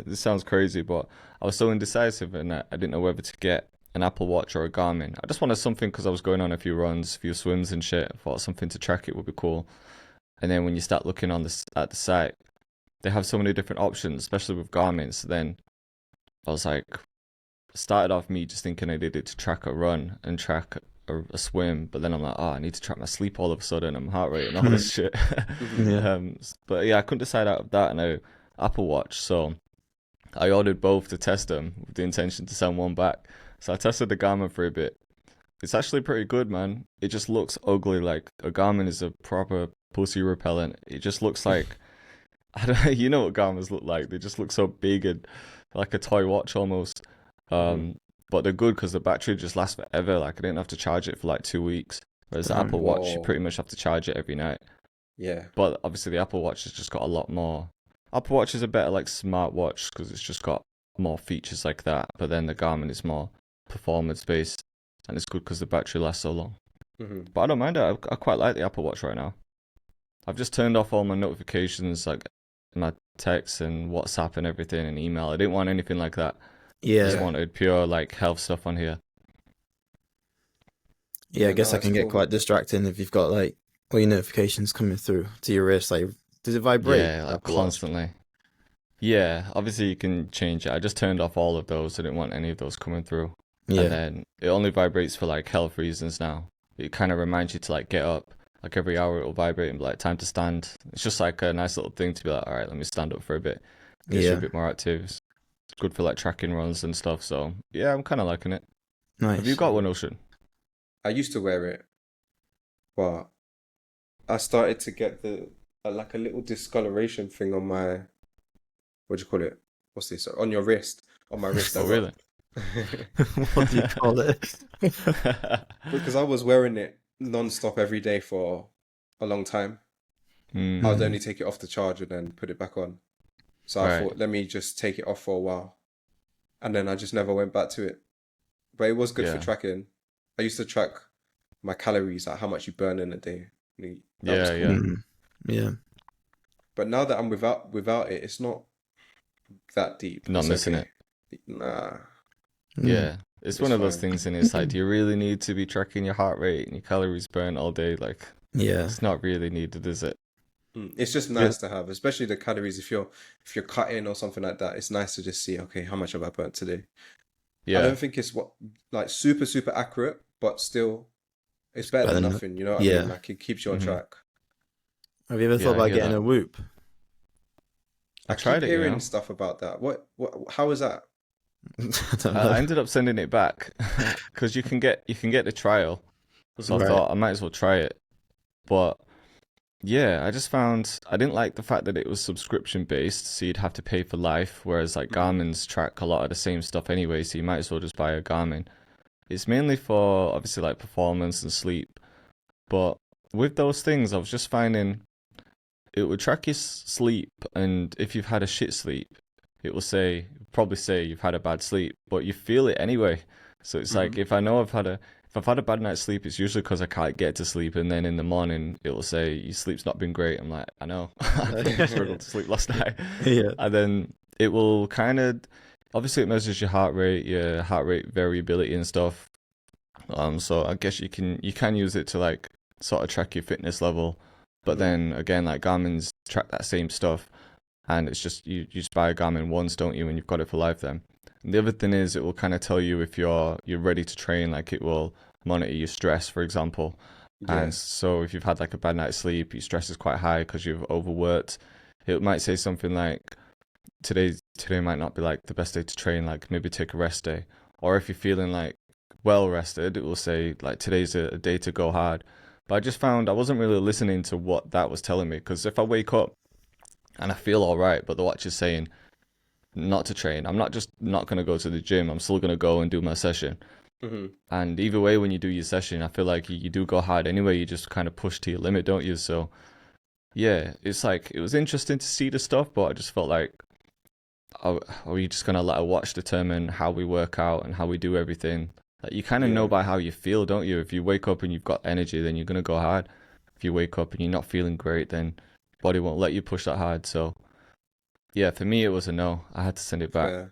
This sounds crazy, but I was so indecisive and I didn't know whether to get an Apple Watch or a Garmin. I just wanted something because I was going on a few runs, a few swims and shit. I thought something to track it would be cool. And then when you start looking on at the site, they have so many different options, especially with Garmin. So then I was like, started off me just thinking I did it to track a run and track a swim, but then I'm like, oh, I need to track my sleep all of a sudden and my heart rate and all this shit. hmm Yeah. But yeah, I couldn't decide out of that and a Apple Watch, so I ordered both to test them with the intention to send one back. So I tested the Garmin for a bit. It's actually pretty good, man. It just looks ugly. Like a Garmin is a proper pussy repellent. It just looks like I don't, you know what Garmin's look like. They just look so big and like a toy watch almost. hmm But they're good because the battery just lasts forever. Like I didn't have to charge it for like 2 weeks. Whereas the Apple Watch, you Whoa. pretty much have to charge it every night. Yeah. But obviously the Apple Watch has just got a lot more. Apple Watch is a better like smartwatch because it's just got more features like that. But then the Garmin is more performance based, and it's good because the battery lasts so long. hmm But I don't mind it. I quite like the Apple Watch right now. I've just turned off all my notifications, like my texts and WhatsApp and everything, and email. I didn't want anything like that. I just Yeah. wanted pure like health stuff on here. Yeah, I Yeah, guess no, that it's can get cool. quite distracting if you've got like all your notifications coming through to your wrist. Like, does it vibrate? Yeah, like Apple Watch? constantly. Yeah, obviously you can change it. I just turned off all of those. I didn't want any of those coming through. And Yeah. then it only vibrates for like health reasons now. It kind of reminds you to like get up. Like every hour it'll vibrate and be like time to stand. It's just like a nice little thing to be like, all right, let me stand up for a bit. Gets you a Yeah. bit more active. It's good for like tracking runs and stuff. So yeah, I'm kind of liking it. Have you Nice. got one, Ocean? I used to wear it, but I started to get the like a little discoloration thing on my, what do you call it? What's this? On your wrist. On my wrist, I Oh, got. really? What do you call it? Because I was wearing it non-stop every day for a long time. Mm, I would only take it off the charge and then put it back on. So I right. thought, let me just take it off for a while. And then I just never went back to it. But it was good for Yeah. tracking. I used to track my calories, like how much you burn in a day. That was Yeah, cool. yeah. Mm, yeah. But now that I'm without it, it's not that deep. Not It's missing it. okay. Nah, Mm. Yeah. It's it's one of those fine. things, and it's like, do you really need to be tracking your heart rate and your calories burned all day? Like, Yeah. it's not really needed, is it? It's just nice to have, especially the calories. If you're cutting or something like that, it's nice to just see, okay, how much have I burnt today? I Yeah. don't think it's like super accurate, but still, it's better Better than than nothing. You know what I mean? yeah. Like it keeps you on Mhm. track. Have you ever Yeah, thought I about hear getting that. a Whoop? I I keep tried it, you hearing know. stuff about that. What? How is that? I don't I know. ended up sending it back because you can get the trial. So I Right. thought I might as well try it. But yeah, I just found I didn't like the fact that it was subscription based, so you'd have to pay for life, whereas like Garmin's track a lot of the same stuff anyway, so you might as well just buy a Garmin. It's mainly for obviously like performance and sleep, but with those things, I was just finding it would track your sleep, and if you've had a shit sleep, it will probably say you've had a bad sleep, but you feel it anyway. So it's like if I know I've had a if I've had a bad night's sleep, it's usually because I can't get to sleep, and then in the morning it'll say your sleep's not been great. I'm like, I know, I struggled to sleep last night. Yeah. And then it will kind of, obviously it measures your heart rate variability and stuff. So I guess you can use it to like sort of track your fitness level, but then again, like Garmin's track that same stuff, and it's just you just buy a Garmin once, don't you, and you've got it for life then. And the other thing is, it will kind of tell you if you're ready to train. Like it will monitor your stress, for example. Yeah. And so if you've had like a bad night's sleep, your stress is quite high because you've overworked. It might say something like today might not be like the best day to train, like maybe take a rest day. Or if you're feeling like well rested, it will say like today's a day to go hard. But I just found I wasn't really listening to what that was telling me, because if I wake up and I feel all right, but the watch is saying not to train, I'm not going to go to the gym. I'm still going to go and do my session. And either way, when you do your session, I feel like you do go hard anyway. You just kind of push to your limit, don't you? So yeah, it's like, it was interesting to see the stuff, but I just felt like, are we just going to let a watch determine how we work out and how we do everything? Like, you kind of know by how you feel, don't you? If you wake up and you've got energy, then you're going to go hard. If you wake up and you're not feeling great, then body won't let you push that hard. So yeah, for me, it was a no. I had to send it back. Yeah.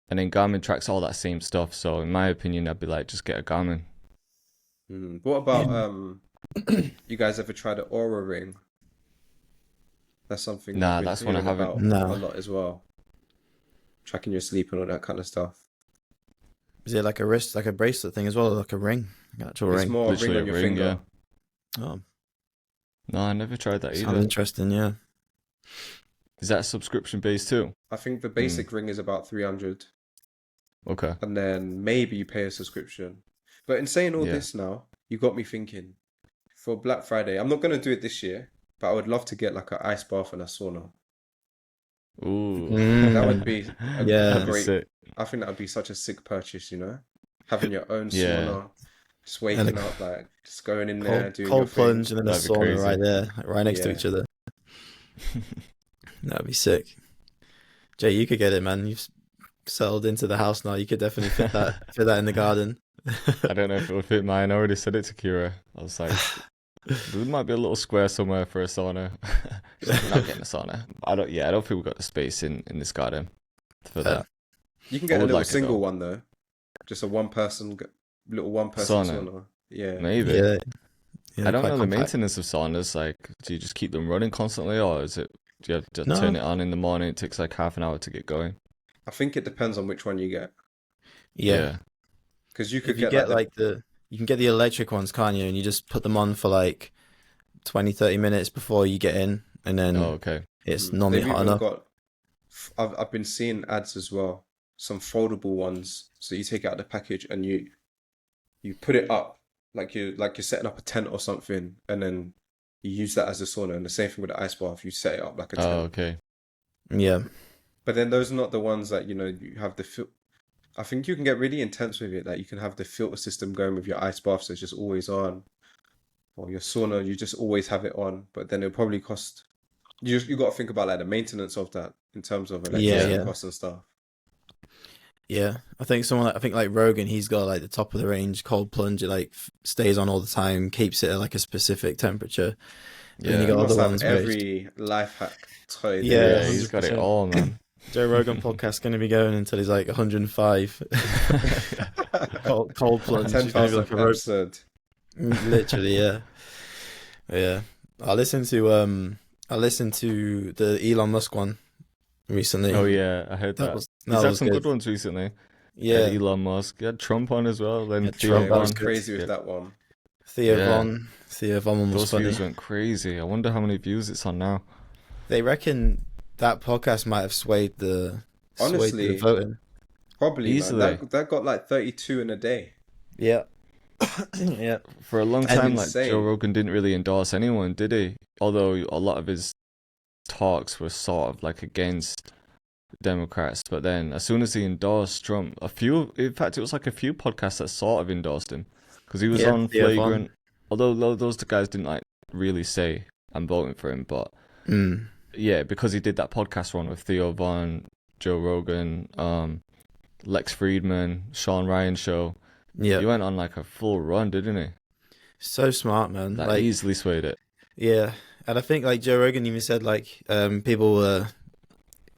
And then Garmin tracks all that same stuff. So in my opinion, I'd be like, just get a Garmin. What about you guys ever tried an Aura ring? That's something Nah, I've been that's one I hearing haven't. about No. a lot as well. Tracking your sleep and all that kind of stuff. Is it like a wrist, like a bracelet thing as well, or like a ring, an actual It's ring? more a Literally ring a on your ring, finger. Oh, No, I never tried that sounds either. interesting. Yeah. Is that subscription based too? I think the basic ring is about 300, Okay. and then maybe you pay a subscription. But in saying all Yeah. this now, you got me thinking. For Black Friday, I'm not going to do it this year, but I would love to get like an ice bath and a sauna. Ooh. That would be a Yeah. That'd be great. sick. I think that would be such a sick purchase, you know? Having your own Yeah. sauna, just waking up, like just going in there, doing Cold your thing. plunge and then a That'd be sauna crazy. right there, like, right next to Yeah. each other. That'd be sick. Jay, you could get it, man. You've settled into the house now. You could definitely fit that in the garden. I don't know if it would fit mine. I already said it to Kira. I was like, there might be a little square somewhere for a sauna. She's like, we're not getting a sauna. I don't think we've got the space in this garden for that. You can I get a would little like it, single though. one though, just a little one person Sauna. sauna. Yeah. Maybe. Yeah. Yeah, I don't quite know the compact. maintenance of saunas. Like, do you just keep them running constantly, or do you have to No. turn it on in the morning? It takes like half an hour to get going. I think it depends on which one you get, Yeah. because you could If you get get you can get the electric ones, can't you? And you just put them on for like 20-30 minutes before you get in, and then Oh, okay. it's normally They've hot even enough. got. I've been seeing ads as well. Some foldable ones, so you take it out of the package and you put it up like you're setting up a tent or something, and then you use that as a sauna. And the same thing with the ice bath, you set it up like a tent. Oh, okay. Yeah. But then those are not the ones that you have the. I think you can get really intense with it. Like you can have the filter system going with your ice bath, so it's just always on, or your sauna, you just always have it on. But then it'll probably cost. You got to think about like the maintenance of that in terms of electricity Yeah. costs and stuff. Yeah, I think like Rogan, he's got like the top of the range cold plunge. It like stays on all the time, keeps it at like a specific temperature. And then Yeah. you You got must other have ones where it's- every life hack toy. Yeah, Yeah, he's got it 100%. all, man. Joe Rogan podcast going to be going until he's like 105. cold plunge. He's gonna be like a road. episode. Literally, yeah, yeah. I listened to the Elon Musk one recently. Oh yeah, I heard that. that He's had was some good. good ones recently. Yeah, Had Elon Musk. He had Trump on as well. Then Yeah, Theo Trump, Yeah, that I was was good. crazy with Yeah. that one. Theo Yeah. Von one was Those funny. views went crazy. I wonder how many views it's on now. They reckon that podcast might have swayed the Honestly, voting. Probably, man. Easily. That got like 32 in a day. Yeah, yeah. For a long That's time, like insane. Joe Rogan didn't really endorse anyone, did he? Although a lot of his talks were sort of like against Democrats. But then as soon as he endorsed Trump, in fact, it was like a few podcasts that sort of endorsed him. Because he was Yeah, on Theo Von. Flagrant. Although those guys didn't like really say, I'm voting for him. But Mm. yeah, because he did that podcast one with Theo Von, Joe Rogan, Lex Friedman, Sean Ryan show. Yeah, He went on like a full run, didn't he? so smart, man. That Like, easily swayed it. yeah, and I think like Joe Rogan even said like people were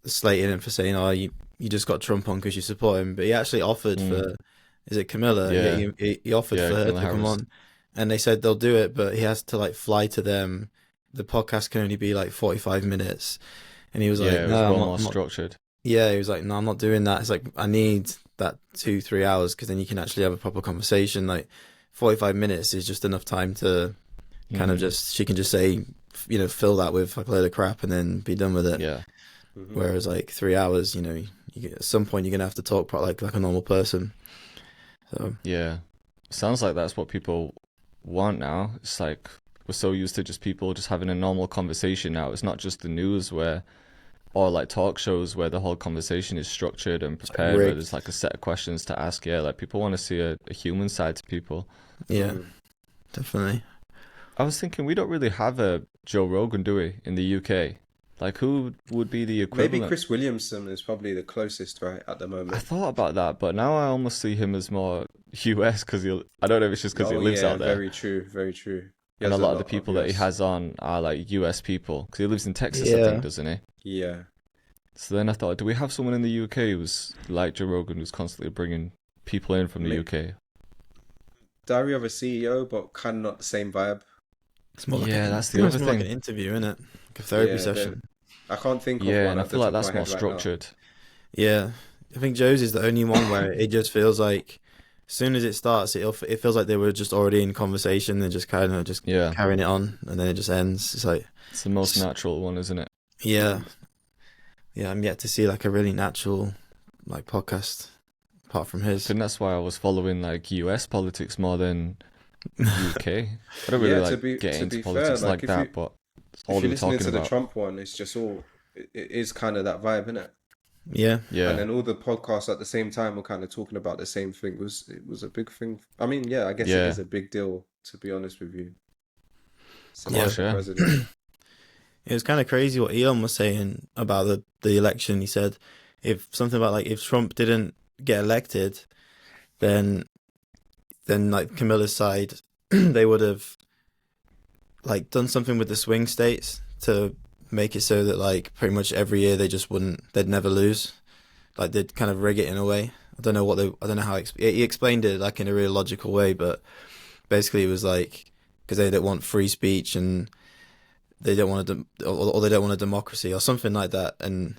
slating him for saying, "Oh, you just got Trump on because you support him," but he actually offered Mm. for, is it Camilla? Yeah, Yeah, he offered yeah, for her Kamala to come Harris. on, and they said they'll do it, but he has to like fly to them. The podcast can only be like 45 minutes, and he was like, Yeah, it was "No, well more I'm not." structured. Yeah, he was like, "No, I'm not doing that." It's like I need that 2-3 hours because then you can actually have a proper conversation. Like 45 minutes is just enough time to kind of Mm. just she can just say, fill that with like a load of crap and then be done with it. Yeah, Hmm. Whereas like 3 hours, at some point you're gonna have to talk like a normal person. So yeah. Sounds like that's what people want now. It's like we're so used to just people just having a normal conversation now. It's not just the news where, or like talk shows where the whole conversation is structured and it's like prepared, where rigged. there's like a set of questions to ask. Yeah, like people want to see a human side to people. Yeah, Hmm. definitely. I was thinking we don't really have a Joe Rogan, do we, in the UK? Like who would be the Maybe equivalent? Chris Williamson is probably the closest, right, at the I moment. thought about that, but now I almost see him as more US because I don't know if it's just because he Oh lives yeah, out there. very true, very true. He And a has a lot of the lot of people that he US. has on are like US people because he lives in Texas, I think, Yeah. doesn't he? Yeah. So then I thought, do we have someone in the UK who's like Joe Rogan who's constantly bringing people in from the Ma- UK? Diary of a CEO, but kind of not the same vibe. It's more like Yeah, that's the it's other more like an thing. interview, isn't it? Like a therapy Yeah, session. I can't think of Yeah, one and I at the feel like top of my that's more head right now. structured. Yeah, I think Joe's is the only one where it just feels like as soon as it starts, it feels like they were just already in conversation and just kind of just Yeah, carrying it on, and then it just ends. It's like, it's the most natural one, isn't it? yeah, Mm. yeah. I'm yet to see like a really natural like podcast apart from I his. think that's why I was following like US politics more than UK. I don't really Yeah, like get to into be fair, politics like like that, but it's all if they you're were listening talking to the about. Trump one, it's just it is kind of that vibe, isn't it? Yeah, And Yeah, then all the podcasts at the same time were kind of talking about the same thing. It was a big thing. I mean, yeah, I guess it yeah, is a big deal, to be honest with you. of yeah. course, Select the yeah. president. It was kind of crazy what Elon was saying about the election. He said if something about like if Trump didn't get elected, then like Camilla's side, they would have like done something with the swing states to make it so that like pretty much every year they'd never lose. Like they'd kind of rig it in a way. I don't know how he explained it like in a really logical way, but basically it was like because they don't want free speech and they don't want or they don't want a democracy or something like that. And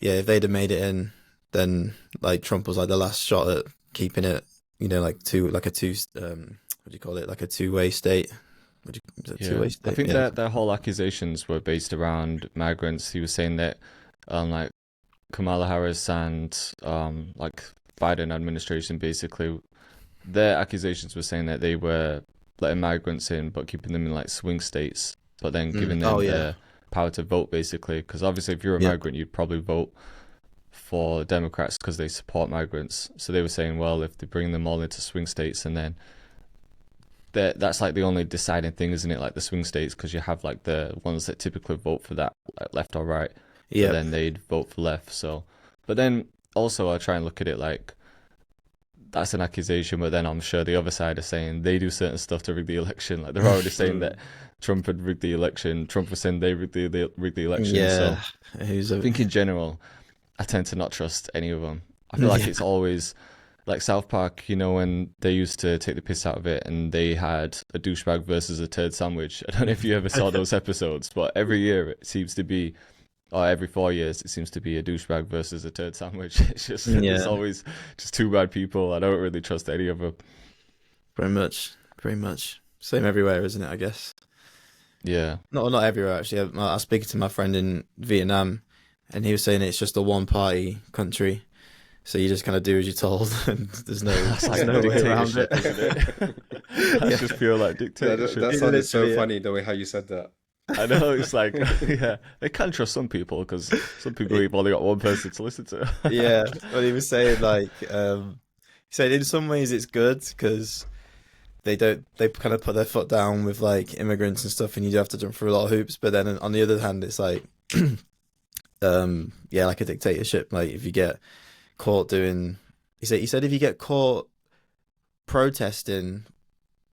yeah, if they'd have made it in, then like Trump was like the last shot at keeping it, like a two, what do you call it, like a two-way state. Is it a Yeah, two-way I state? think Yeah. that their whole accusations were based around migrants. He was saying that, like Kamala Harris and like Biden administration, basically, their accusations were saying that they were letting migrants in, but keeping them in like swing states, but then giving Oh them yeah, the power to vote, basically. Because obviously, if you're a yeah, migrant, you'd probably vote for Democrats because they support migrants. So they were saying, well, if they bring them all into swing states and then that's like the only deciding thing, isn't it? Like the swing states, because you have like the ones that typically vote for that, like left or right, but yeah, then they'd vote for left. So, but then also I try and look at it like that's an accusation, but then I'm sure the other side are saying they do certain stuff to rig the election. Like they're already saying that Mm. Trump had rigged the election. Trump was saying they rigged the election. So yeah. Who's I a think in general, I tend to not trust any of them. I feel like yeah, it's always like South Park, when they used to take the piss out of it and they had a douchebag versus a turd sandwich. I don't know if you ever saw those episodes, but every year it seems to be, or every 4 years, it seems to be a douchebag versus a turd sandwich. It's just, there's yeah. always just two bad people. I don't really trust any of them. Pretty much, pretty much. Same everywhere, isn't it? I guess. Yeah. Not everywhere actually. I was speaking to my friend in Vietnam, and he was saying it's just a one-party country. So you just kind of do as you're told, and That's there's like no way around it. dictatorship, isn't it? That's Yeah, just pure like That, dictatorship. that it sounded so literally, funny the way how you said that. I know, it's like, yeah, they can trust some people because some people it, you've only got one person to listen to. yeah. But he was saying like, he said in some ways it's good because they kind of put their foot down with like immigrants and stuff, and you do have to jump through a lot of hoops. But then on the other hand, it's like, yeah, like a dictatorship. Like if you get caught doing, he said if you get caught protesting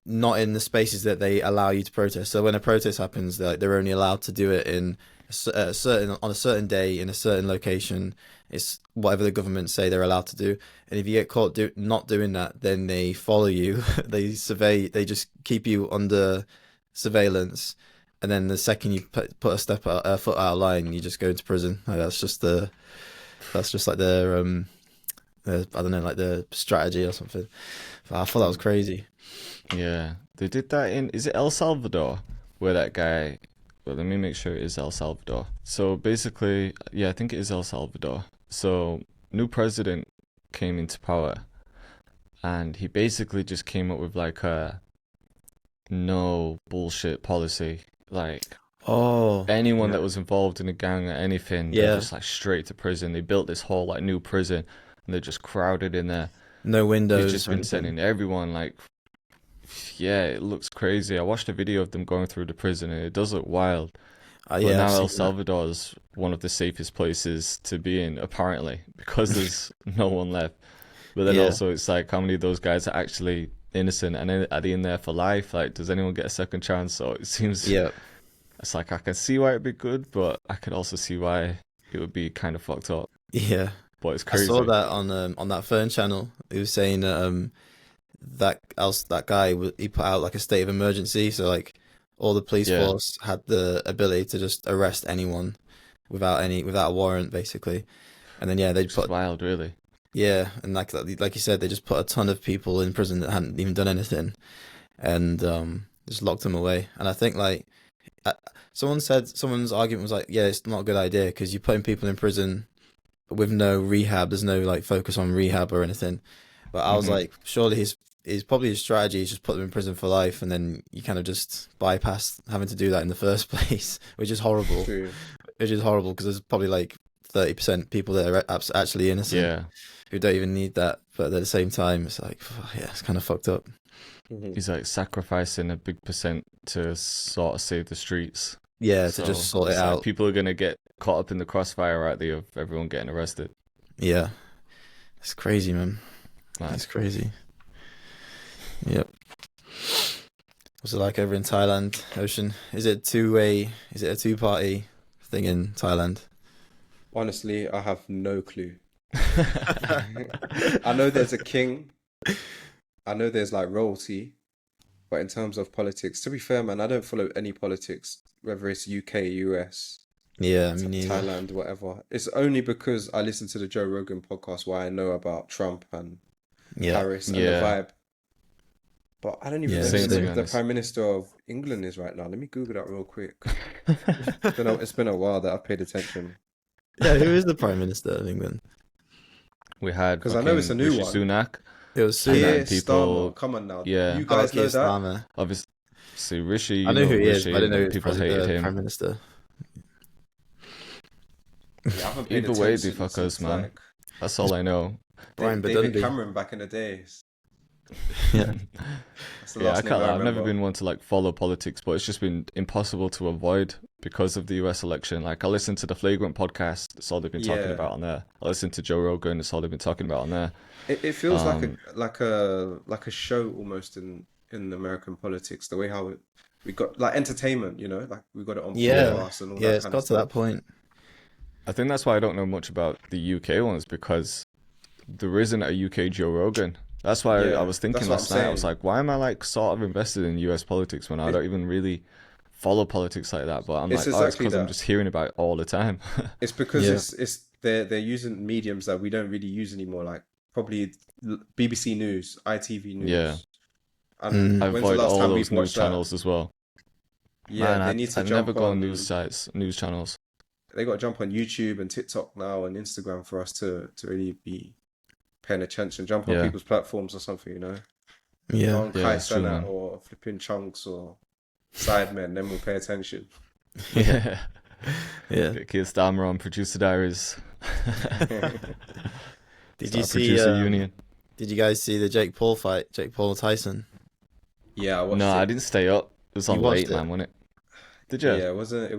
not in the spaces that they allow you to protest. So when a protest happens, they're only allowed to do it in a certain on a certain day in a certain location. It's whatever the government say they're allowed to do. And if you get caught not doing that, then they follow you. They survey. They just keep you under surveillance. And then the second you put a foot out of line, you just go into prison. Like, that's just like their I don't know, like the strategy or something. But I thought that was crazy. Yeah, they did that is it El Salvador? Where that guy, well, let me make sure it is El Salvador. So basically, yeah, I think it is El Salvador. So, new president came into power, and he basically just came up with like a no bullshit policy. Like, Oh, anyone Yeah. that was involved in a gang or anything, they're yeah. just like straight to prison. They built this whole like new prison, and they're just crowded in there. No He's windows just or been anything. sending everyone like, yeah, it looks crazy. I watched a video of them going through the prison, and it does look wild. But Yeah, I've now El seen that. Salvador is one of the safest places to be in, apparently, because there's no one left. But then Yeah, also, it's like, how many of those guys are actually innocent, and are they in there for life? Like, does anyone get a second chance? So it seems, yeah, it's like, I can see why it'd be good, but I could also see why it would be kind of fucked up. yeah. But it's I saw crazy. that on that Fern channel. He was saying that guy he put out like a state of emergency, so like all the police Yeah, force had the ability to just arrest anyone without a warrant, basically. And then yeah, they which is put wild, really. yeah, and like you said, they just put a ton of people in prison that hadn't even done anything, and just locked them away. And I think like uh, someone's argument was like, yeah, it's not a good idea because you're putting people in prison with no rehab. There's no like focus on rehab or anything. But I was Hmm. like, surely his strategy is just put them in prison for life, and then you kind of just bypass having to do that in the first place, which is horrible. True. Which is horrible because there's probably like 30% people that are actually innocent Yeah, who don't even need that. But at the same time, it's like, yeah, it's kind of fucked up. Mhm. he's like sacrificing a big percent to sort of save the streets. Yeah, to So just sort it it's like out. people are gonna get caught up in the crossfire, aren't they, of everyone getting arrested. Yeah, it's crazy, man. Mad. It's crazy. Yep. What's it like over in Thailand, Ocean? Is it two-way? Is it a two-party thing in Thailand? Honestly, I have no clue. I know there's a king. I know there's like royalty, but in terms of politics, to be fair, man, I don't follow any politics, whether it's UK, US, Yeah, me neither. Thailand, whatever. It's only because I listen to the Joe Rogan podcast why I know about Trump and Yeah, Paris and the Yeah, vibe. But I don't even yeah, know same who to be the honest. Prime Minister of England is right now. Let me Google that real quick. It's been a while that I've paid attention. yeah. Who is the Prime Minister of England? We had Because I know it's a fucking new Rishi one. Sunak, It was and Sunak. then Keir people, Starmer, come on now. yeah, You Oh, guys Keir know that? Starmer. obviously Rishi, I you know know who he is, Rishi, but I didn't know he and was people hated Prime him. Minister. Yeah, I haven't paid Either way, they attention fuck us, since man. like That's all I know. Brian David Badunbi. Cameron back in the days. Yeah, That's the Yeah, last name I I've never remember. been one to like follow politics, but it's just been impossible to avoid because of the US election. Like I listen to the Flagrant podcast, that's all they've been talking Yeah, about on there. I listen to Joe Rogan, that's all they've been talking about on there. it feels like Um, a show almost in American politics. The way how we got like entertainment, like we got it on yeah, podcasts and all yeah. that It's kind of got to that stuff. point. I think that's why I don't know much about the UK ones because there isn't a UK Joe Rogan. That's why I Yeah, was thinking that's what I'm last night. I was saying. like, why am I like sort of invested in US politics when I It, don't even really follow politics like that? But I'm it's like, oh, it's exactly because I'm that. just hearing about it all the time. It's because Yeah. it's they're using mediums that we don't really use anymore, like probably BBC News, ITV Yeah, News. And Mm. I when's the avoid last all time those we've news watched that? channels as well. Yeah, Man, they need to I never jump go on news on. sites, news channels. They got to jump on YouTube and TikTok now and Instagram for us to really be paying attention. Jump on Yeah, people's platforms or something, Go Yeah, on yeah, Kai it's true, Cenat man. or flipping Chunks or Sidemen, then we'll pay attention. yeah, Yeah, yeah. get Keir Starmer on Producer Diaries. Did you Start a see? producer union. Did you guys see the Jake Paul fight? Jake Paul Tyson. Yeah, I No, watched I it. didn't stay up. It was You on watched late, it? man, wasn't it? Did you? Yeah, it wasn't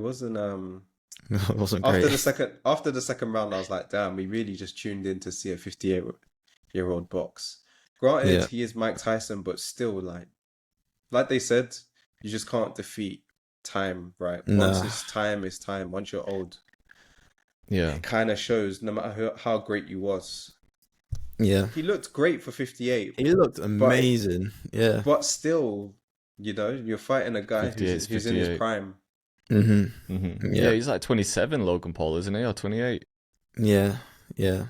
It wasn't after great. the second round I was like, damn, we really just tuned in to see a 58-year-old box. Granted, Yeah. he is Mike Tyson, but still, like they said, you just can't defeat time, right? Once Nah. it's time, it's time. Once you're old, Yeah. it kind of shows. No matter how great you was, Yeah. he looked great for 58, He looked but amazing. Yeah. still, you're fighting a guy 58 is who's in his 58. prime. Yeah, Yeah. he's like 27, Logan Paul, isn't he? Or 28? Yeah. Yeah.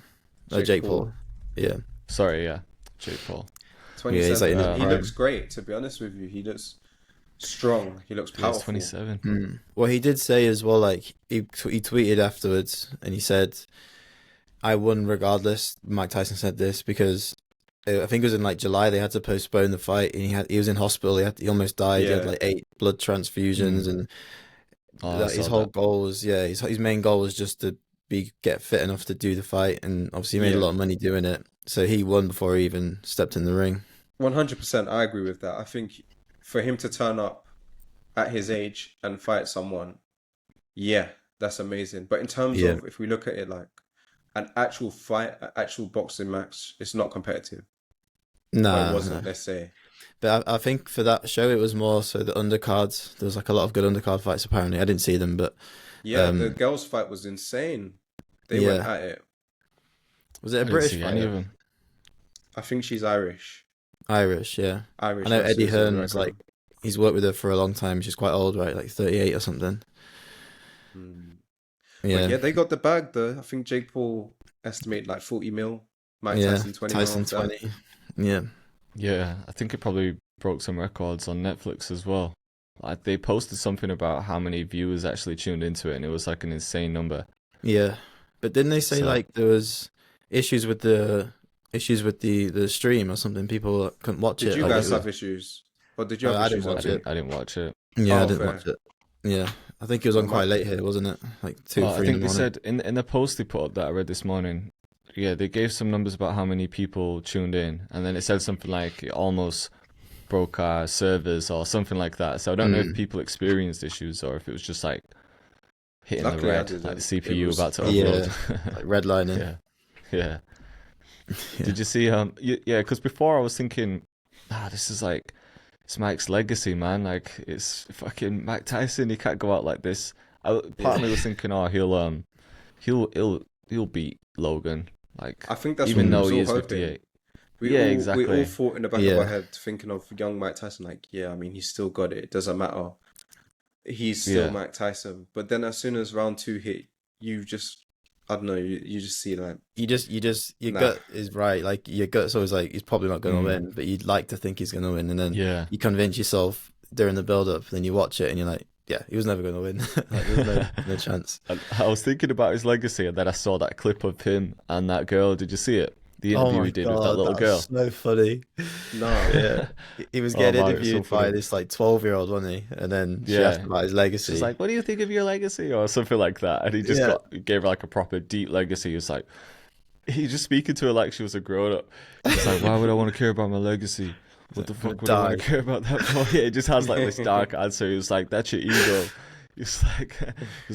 Jake Jake Paul, Paul. Yeah. Sorry, yeah. Jake Paul. Yeah. He's like 27. in his Uh, He looks prime. great, to be honest with you. He looks strong. He looks yeah, he's powerful. 27. Well, he did say as well, like he tweeted afterwards, and he said, "I won regardless." Mike Tyson said this because I think it was in like July they had to postpone the fight, and he was in hospital. He almost died. He had Yeah, like 8 blood transfusions, and Oh, I his saw whole that. goal was his main goal was just to get fit enough to do the fight, and obviously he made a yeah. lot of money doing it. So he won before he even stepped in the ring. 100%. I agree with that. I think for him to turn up at his age and fight someone, yeah, that's amazing. But in terms Yeah. of if we look at it like an actual fight, an actual boxing match, it's not competitive. Or it Nah, no. wasn't, let's say. But I think for that show it was more so the undercards. There was like a lot of good undercard fights apparently. I didn't see them, but Yeah, the um, girls' fight was insane. They went yeah. at it. Was it a I didn't British see any of fighter? them. I think she's Irish. Irish, yeah. I Irish know Eddie versus Hearn's American. he's worked with her for a long time. She's quite old, right? Like 38 or something. Hmm. But Yeah. yeah, they got the bag though. I think Jake Paul estimated like 40 mil. Mike Yeah. Tyson 20 mil Tyson off that. 20. Yeah. Yeah, I think it probably broke some records on Netflix as well. Like they posted something about how many viewers actually tuned into it, and it was like an insane number. Yeah. But didn't they say So like there was issues with the stream or something? People couldn't watch Did it. you Like guys it was. have issues? Or did you have I didn't issues I on watch it? it. didn't watch it. Yeah, I Oh, didn't fair. watch it. Yeah. I think it was Well, on quite late here, wasn't it? Like 2, I 3 in think the they morning. said in the post they put up that I read this morning, yeah, they gave some numbers about how many people tuned in, and then it said something like it almost broke our servers or something like that. So I don't know if Mm. people experienced issues or if it was just like hitting the Luckily, I red, like the didn't. It CPU was about to okay. Yeah. upload. Like redlining. Yeah, yeah. Yeah. Did you see? Yeah, because before I was thinking, this is like it's Mike's legacy, man. Like it's fucking Mike Tyson. He can't go out like this. Part of me was thinking, oh, he'll beat Logan. Like I think that's even what we though was he all is hoping. 58. We Yeah, all exactly. thought in the back of our Yeah. head, thinking of young Mike Tyson, like, yeah, I mean, he's still got it. It doesn't matter. He's still Yeah, Mike Tyson. But then as soon as round 2 hit, you just, I don't know, you just see like, Your nah. gut is right. Like your gut's always like he's probably not going to Mm. win, but you'd like to think he's going to win, and then yeah. you convince yourself during the build-up. Then you watch it, and you're like, yeah, he was never going to win. Like there's no chance. And I was thinking about his legacy, and then I saw that clip of him and that girl. Did you see it? The Oh interview my he did with that God, little that girl. was so funny. No. Yeah, he was Oh getting man, it's so interviewed by funny. this like 12-year-old, wasn't he? And then she asked Yeah, about his she's legacy. like, "What do you think of your legacy?" or something like that, and he just Yeah, gave her like a proper deep legacy. He was like, he just speaking to her like she was a grown up. He's like, "Why would I want to care about my legacy? What the I'm gonna fuck would I want die. to care about that for?" Yeah, he just has like this dark answer. He was like, "That's your ego." He's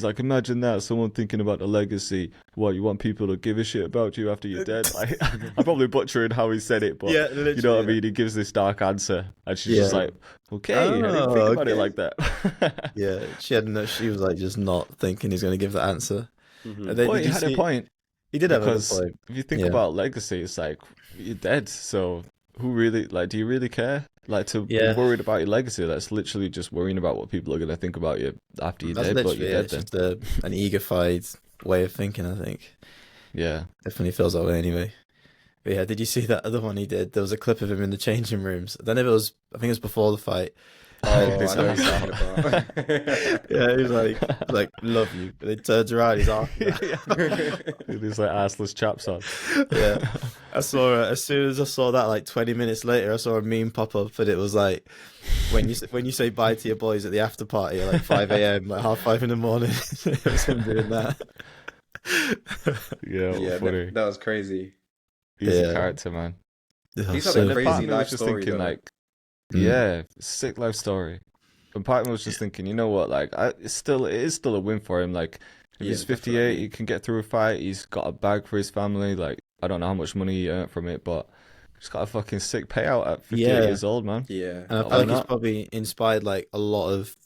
like, imagine that someone thinking about the legacy. What, you want people to give a shit about you after you're dead? Like, I'm probably butchering how he said it, but Yeah, you know what I literally. mean. He gives this dark answer, and she's just Yeah. like, "Okay, I didn't think Oh, about it okay. like that." Yeah, she was like just not thinking he's going to give that answer. Mhm. And then Well, did he you had a see? point He did have a good because point. if you think Yeah, about legacy, it's like you're dead. So who really like? Do you really care? Like to be yeah. worried about your legacy? That's literally just worrying about what people are gonna think about you after you're That's dead. But literally you're it. dead It's then. just an eager-fied way of thinking. I think Yeah. definitely feels that way anyway. But yeah, did you see that other one he did? There was a clip of him in the changing rooms. I don't know if it was. I think it was before the fight. Oh, This I know one. what you're talking about. Yeah, he was like love you. But then turns around, he's after that. With these like assless chaps on. Yeah, I saw as soon as I saw that, like 20 minutes later, I saw a meme pop up, and it was like when you say bye to your boys at the after party at like 5 a.m., like 5:30 in the morning. It was him doing that. Yeah, Yeah, funny. that was crazy. He's a Yeah. character, man. Oh, He's had so a And then part crazy of me was life just story thinking, though. like, Mm. yeah, sick life story. And part of me was just thinking, you know what, like, it is still a win for him. Like, if Yeah, he's 58, definitely. he can get through a fight. He's got a bag for his family. Like, I don't know how much money he earned from it, but He's got a fucking sick payout at 58 Yeah. years old, man. Yeah. And I Why feel like he's not? probably inspired like a lot of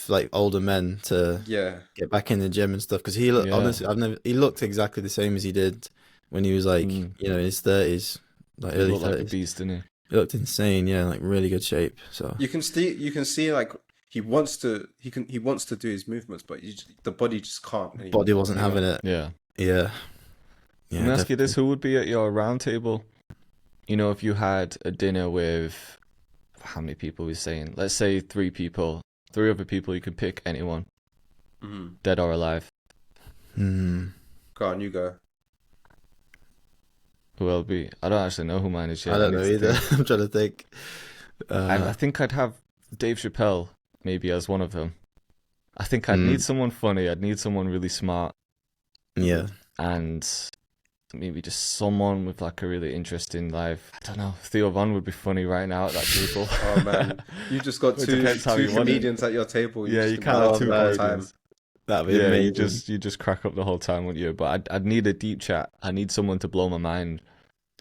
like older men to Yeah. get back in the gym and stuff. Because he looked Yeah. honestly, he looked exactly the same as he did when he was like Mm. in his 30s, like He early looked like a 30s. beast, didn't he? He looked insane, yeah, like really good shape. So You can see like he wants to do his movements, but the body just can't anymore. body wasn't you know? having it. Yeah. Yeah, Let me ask you this: who would be at your round table? You know, if you had a dinner with how many people are we saying? Let's say 3 people, 3 other people. You could pick anyone, Mhm. dead or alive. Hmm. Go on, you go. Who will be? I don't actually know who mine is yet. I don't need know to either. think. I'm trying to think. I think I'd have Dave Chappelle maybe as one of them. I think I'd Mm. need someone funny. I'd need someone really smart, Yeah, and maybe just someone with like a really interesting life. I don't know. Theo Von would be funny right now at that table. Oh man, you just got It two depends how you want it. comedians at your table. Yeah, you just can't gonna have 2 man. a good time. comedians. that'd be Yeah, amazing. you just crack up the whole time, wouldn't you? But I'd need a deep chat. I need someone to blow my mind.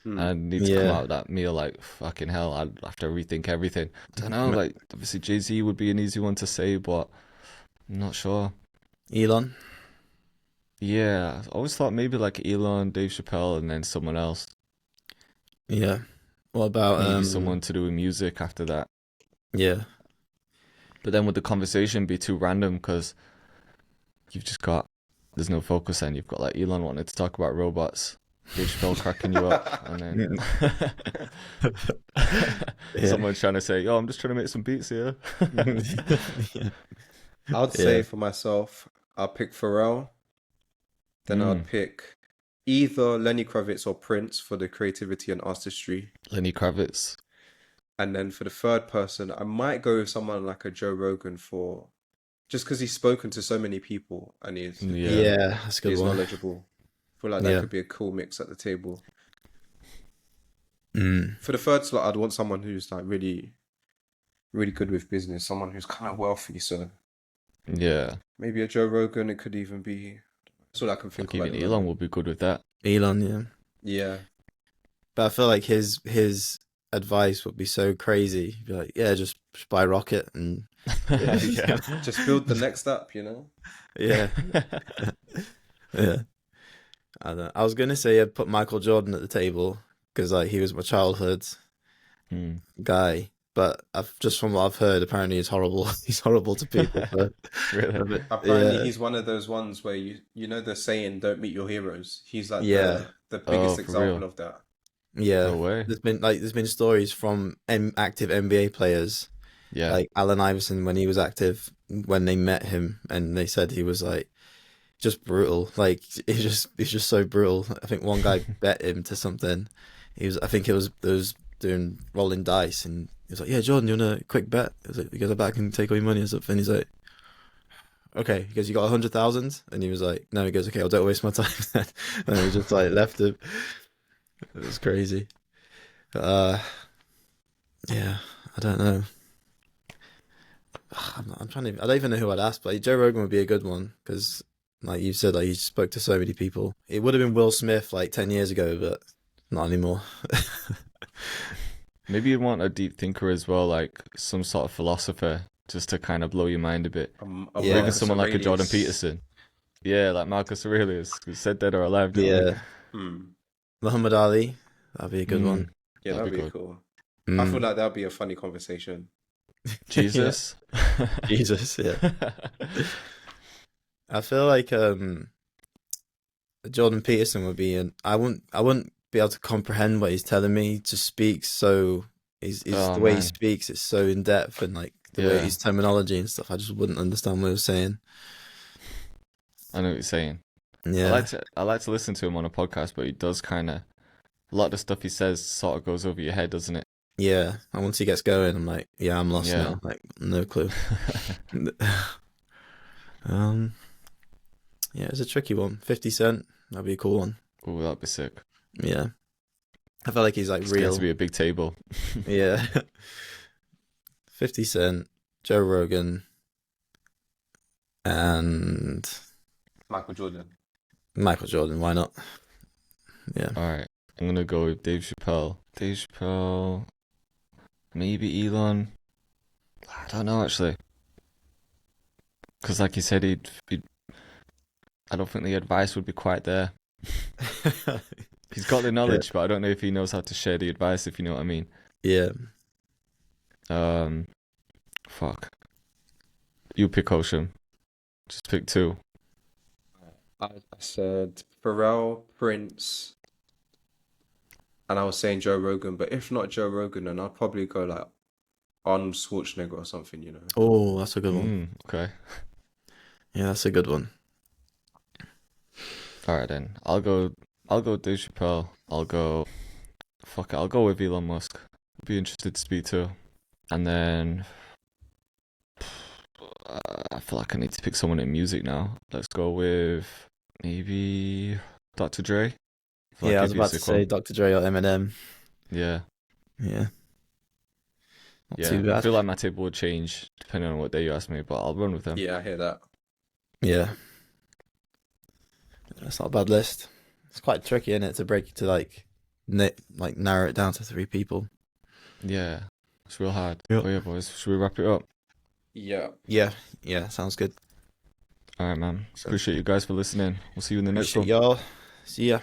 Hmm. I need to come Yeah. out of that meal like fucking hell. I'd have to rethink everything. I don't know. Like obviously Jay-Z would be an easy one to say, but I'm not sure. Elon. Yeah, I always thought maybe like Elon, Dave Chappelle, and then someone else. Yeah. What about Maybe someone to do with music after that. Yeah. But then would the conversation be too random because you've just got there's no focus then. You've got like Elon wanting to talk about robots, Dave Chappelle cracking you up, and then Yeah. someone trying to say, "Yo, I'm just trying to make some beats here." Yeah. I'd say Yeah. for myself, I'll pick Pharrell. Then Mm. I'd pick either Lenny Kravitz or Prince for the creativity and artistry. Lenny Kravitz. And then for the third person, I might go with someone like a Joe Rogan for just because he's spoken to so many people and Yeah. Yeah, that's a good he's one. knowledgeable. I feel like that Yeah. could be a cool mix at the table. Mm. For the third slot, I'd want someone who's like really, really good with business, someone who's kind of wealthy. So Yeah. maybe a Joe Rogan. It could even be. That's all I can think Like of. even at the Elon moment. would be good with that. Elon, yeah. Yeah. But I feel like his advice would be so crazy. He'd be like, yeah, just buy a rocket and Yeah. Just build the next app, you know? yeah. Yeah. I don't know. I was gonna say I'd put Michael Jordan at the table because like he was my childhood Hmm. guy, but I've just from what I've heard, apparently he's horrible. He's horrible to people. But, Really? Apparently, yeah, he's one of those ones where you know the saying, "Don't meet your heroes." He's like yeah, the Oh, biggest for example real? of that. yeah. No way. There's been stories from active NBA players Yeah. like Allen Iverson when he was active when they met him and they said he was like just brutal. Like he's just so brutal. I think one guy bet him to something. I think it was doing rolling dice and he was like, yeah, Jordan, you want a quick bet? He was like, because I bet I can take all your money or something. He's like, okay. He goes, you got 100,000? And he was like, no. He goes, okay, I'll don't waste my time then. And he just like left him. It was crazy. Yeah, I don't know. I'm trying to. I don't even know who I'd ask, but Joe Rogan would be a good one because, like you said, like he spoke to so many people. It would have been Will Smith like 10 years ago, but not anymore. Maybe you'd want a deep thinker as well, like some sort of philosopher, just to kind of blow your mind a bit. A Yeah. Or even Marcus someone like a Jordan Aurelius. Peterson. Yeah, like Marcus Aurelius, who said dead or alive, didn't Yeah, Hmm. Muhammad Ali, that'd be a we? good one. Yeah, That'd that'd be be good. cool. I feel Mm. like that'd be a funny conversation. Jesus. Jesus, yeah. I feel like Jordan Peterson would be an. I wouldn't be able to comprehend what he's telling me. He just speaks so. He's Oh, the way he man. speaks is so in depth and like the way Yeah. his terminology and stuff. I just wouldn't understand what he was saying. I know what you're saying. Yeah, I like to listen to him on a podcast, but he does kind of a lot of the stuff he says sort of goes over your head, doesn't it? yeah. And once he gets going, I'm like, yeah, I'm lost Yeah. now. Like, no clue. Yeah, it's a tricky one. 50 Cent, that'd be a cool one. Oh, that'd be sick. Yeah, I feel like he's like It's going real. to be a big table. Yeah. 50 Cent, Joe Rogan, and Michael Jordan. Michael Jordan. Why not? Yeah. All right, I'm gonna go with Dave Chappelle, Dave Chappelle, maybe Elon. I don't know actually, because like you said, he'd. I don't think the advice would be quite there. He's got the Yeah. knowledge, but I don't know if he knows how to share the advice. If you know what I mean. Yeah. Um, fuck. You pick Ocean. Just pick two. I said Pharrell, Prince, and I was saying Joe Rogan, but if not Joe Rogan, then I'd probably go like Arnold Schwarzenegger or something, you know. Oh, that's a good one. Okay. Yeah, that's a good one. All right then. I'll go Dave Chappelle. Fuck it. I'll go with Elon Musk. Be interested to speak to. And then I feel like I need to pick someone in music now. Let's go with maybe Dr. Dre. I feel Yeah, I like was he'd be a about to sick say one. Dr. Dre or Eminem. Yeah. Yeah, not Yeah. too I bad. feel like my table would change depending on what day you ask me, but I'll run with them. Yeah, I hear that. Yeah, that's not a bad list. It's quite tricky, isn't it, to break it to like narrow it down to three people. Yeah. It's real hard. Yep. Oh yeah, boys. Should we wrap it up? Yeah. Yeah, sounds good. All right, man. So Appreciate you guys for listening. We'll see you in the next appreciate one. y'all. See ya.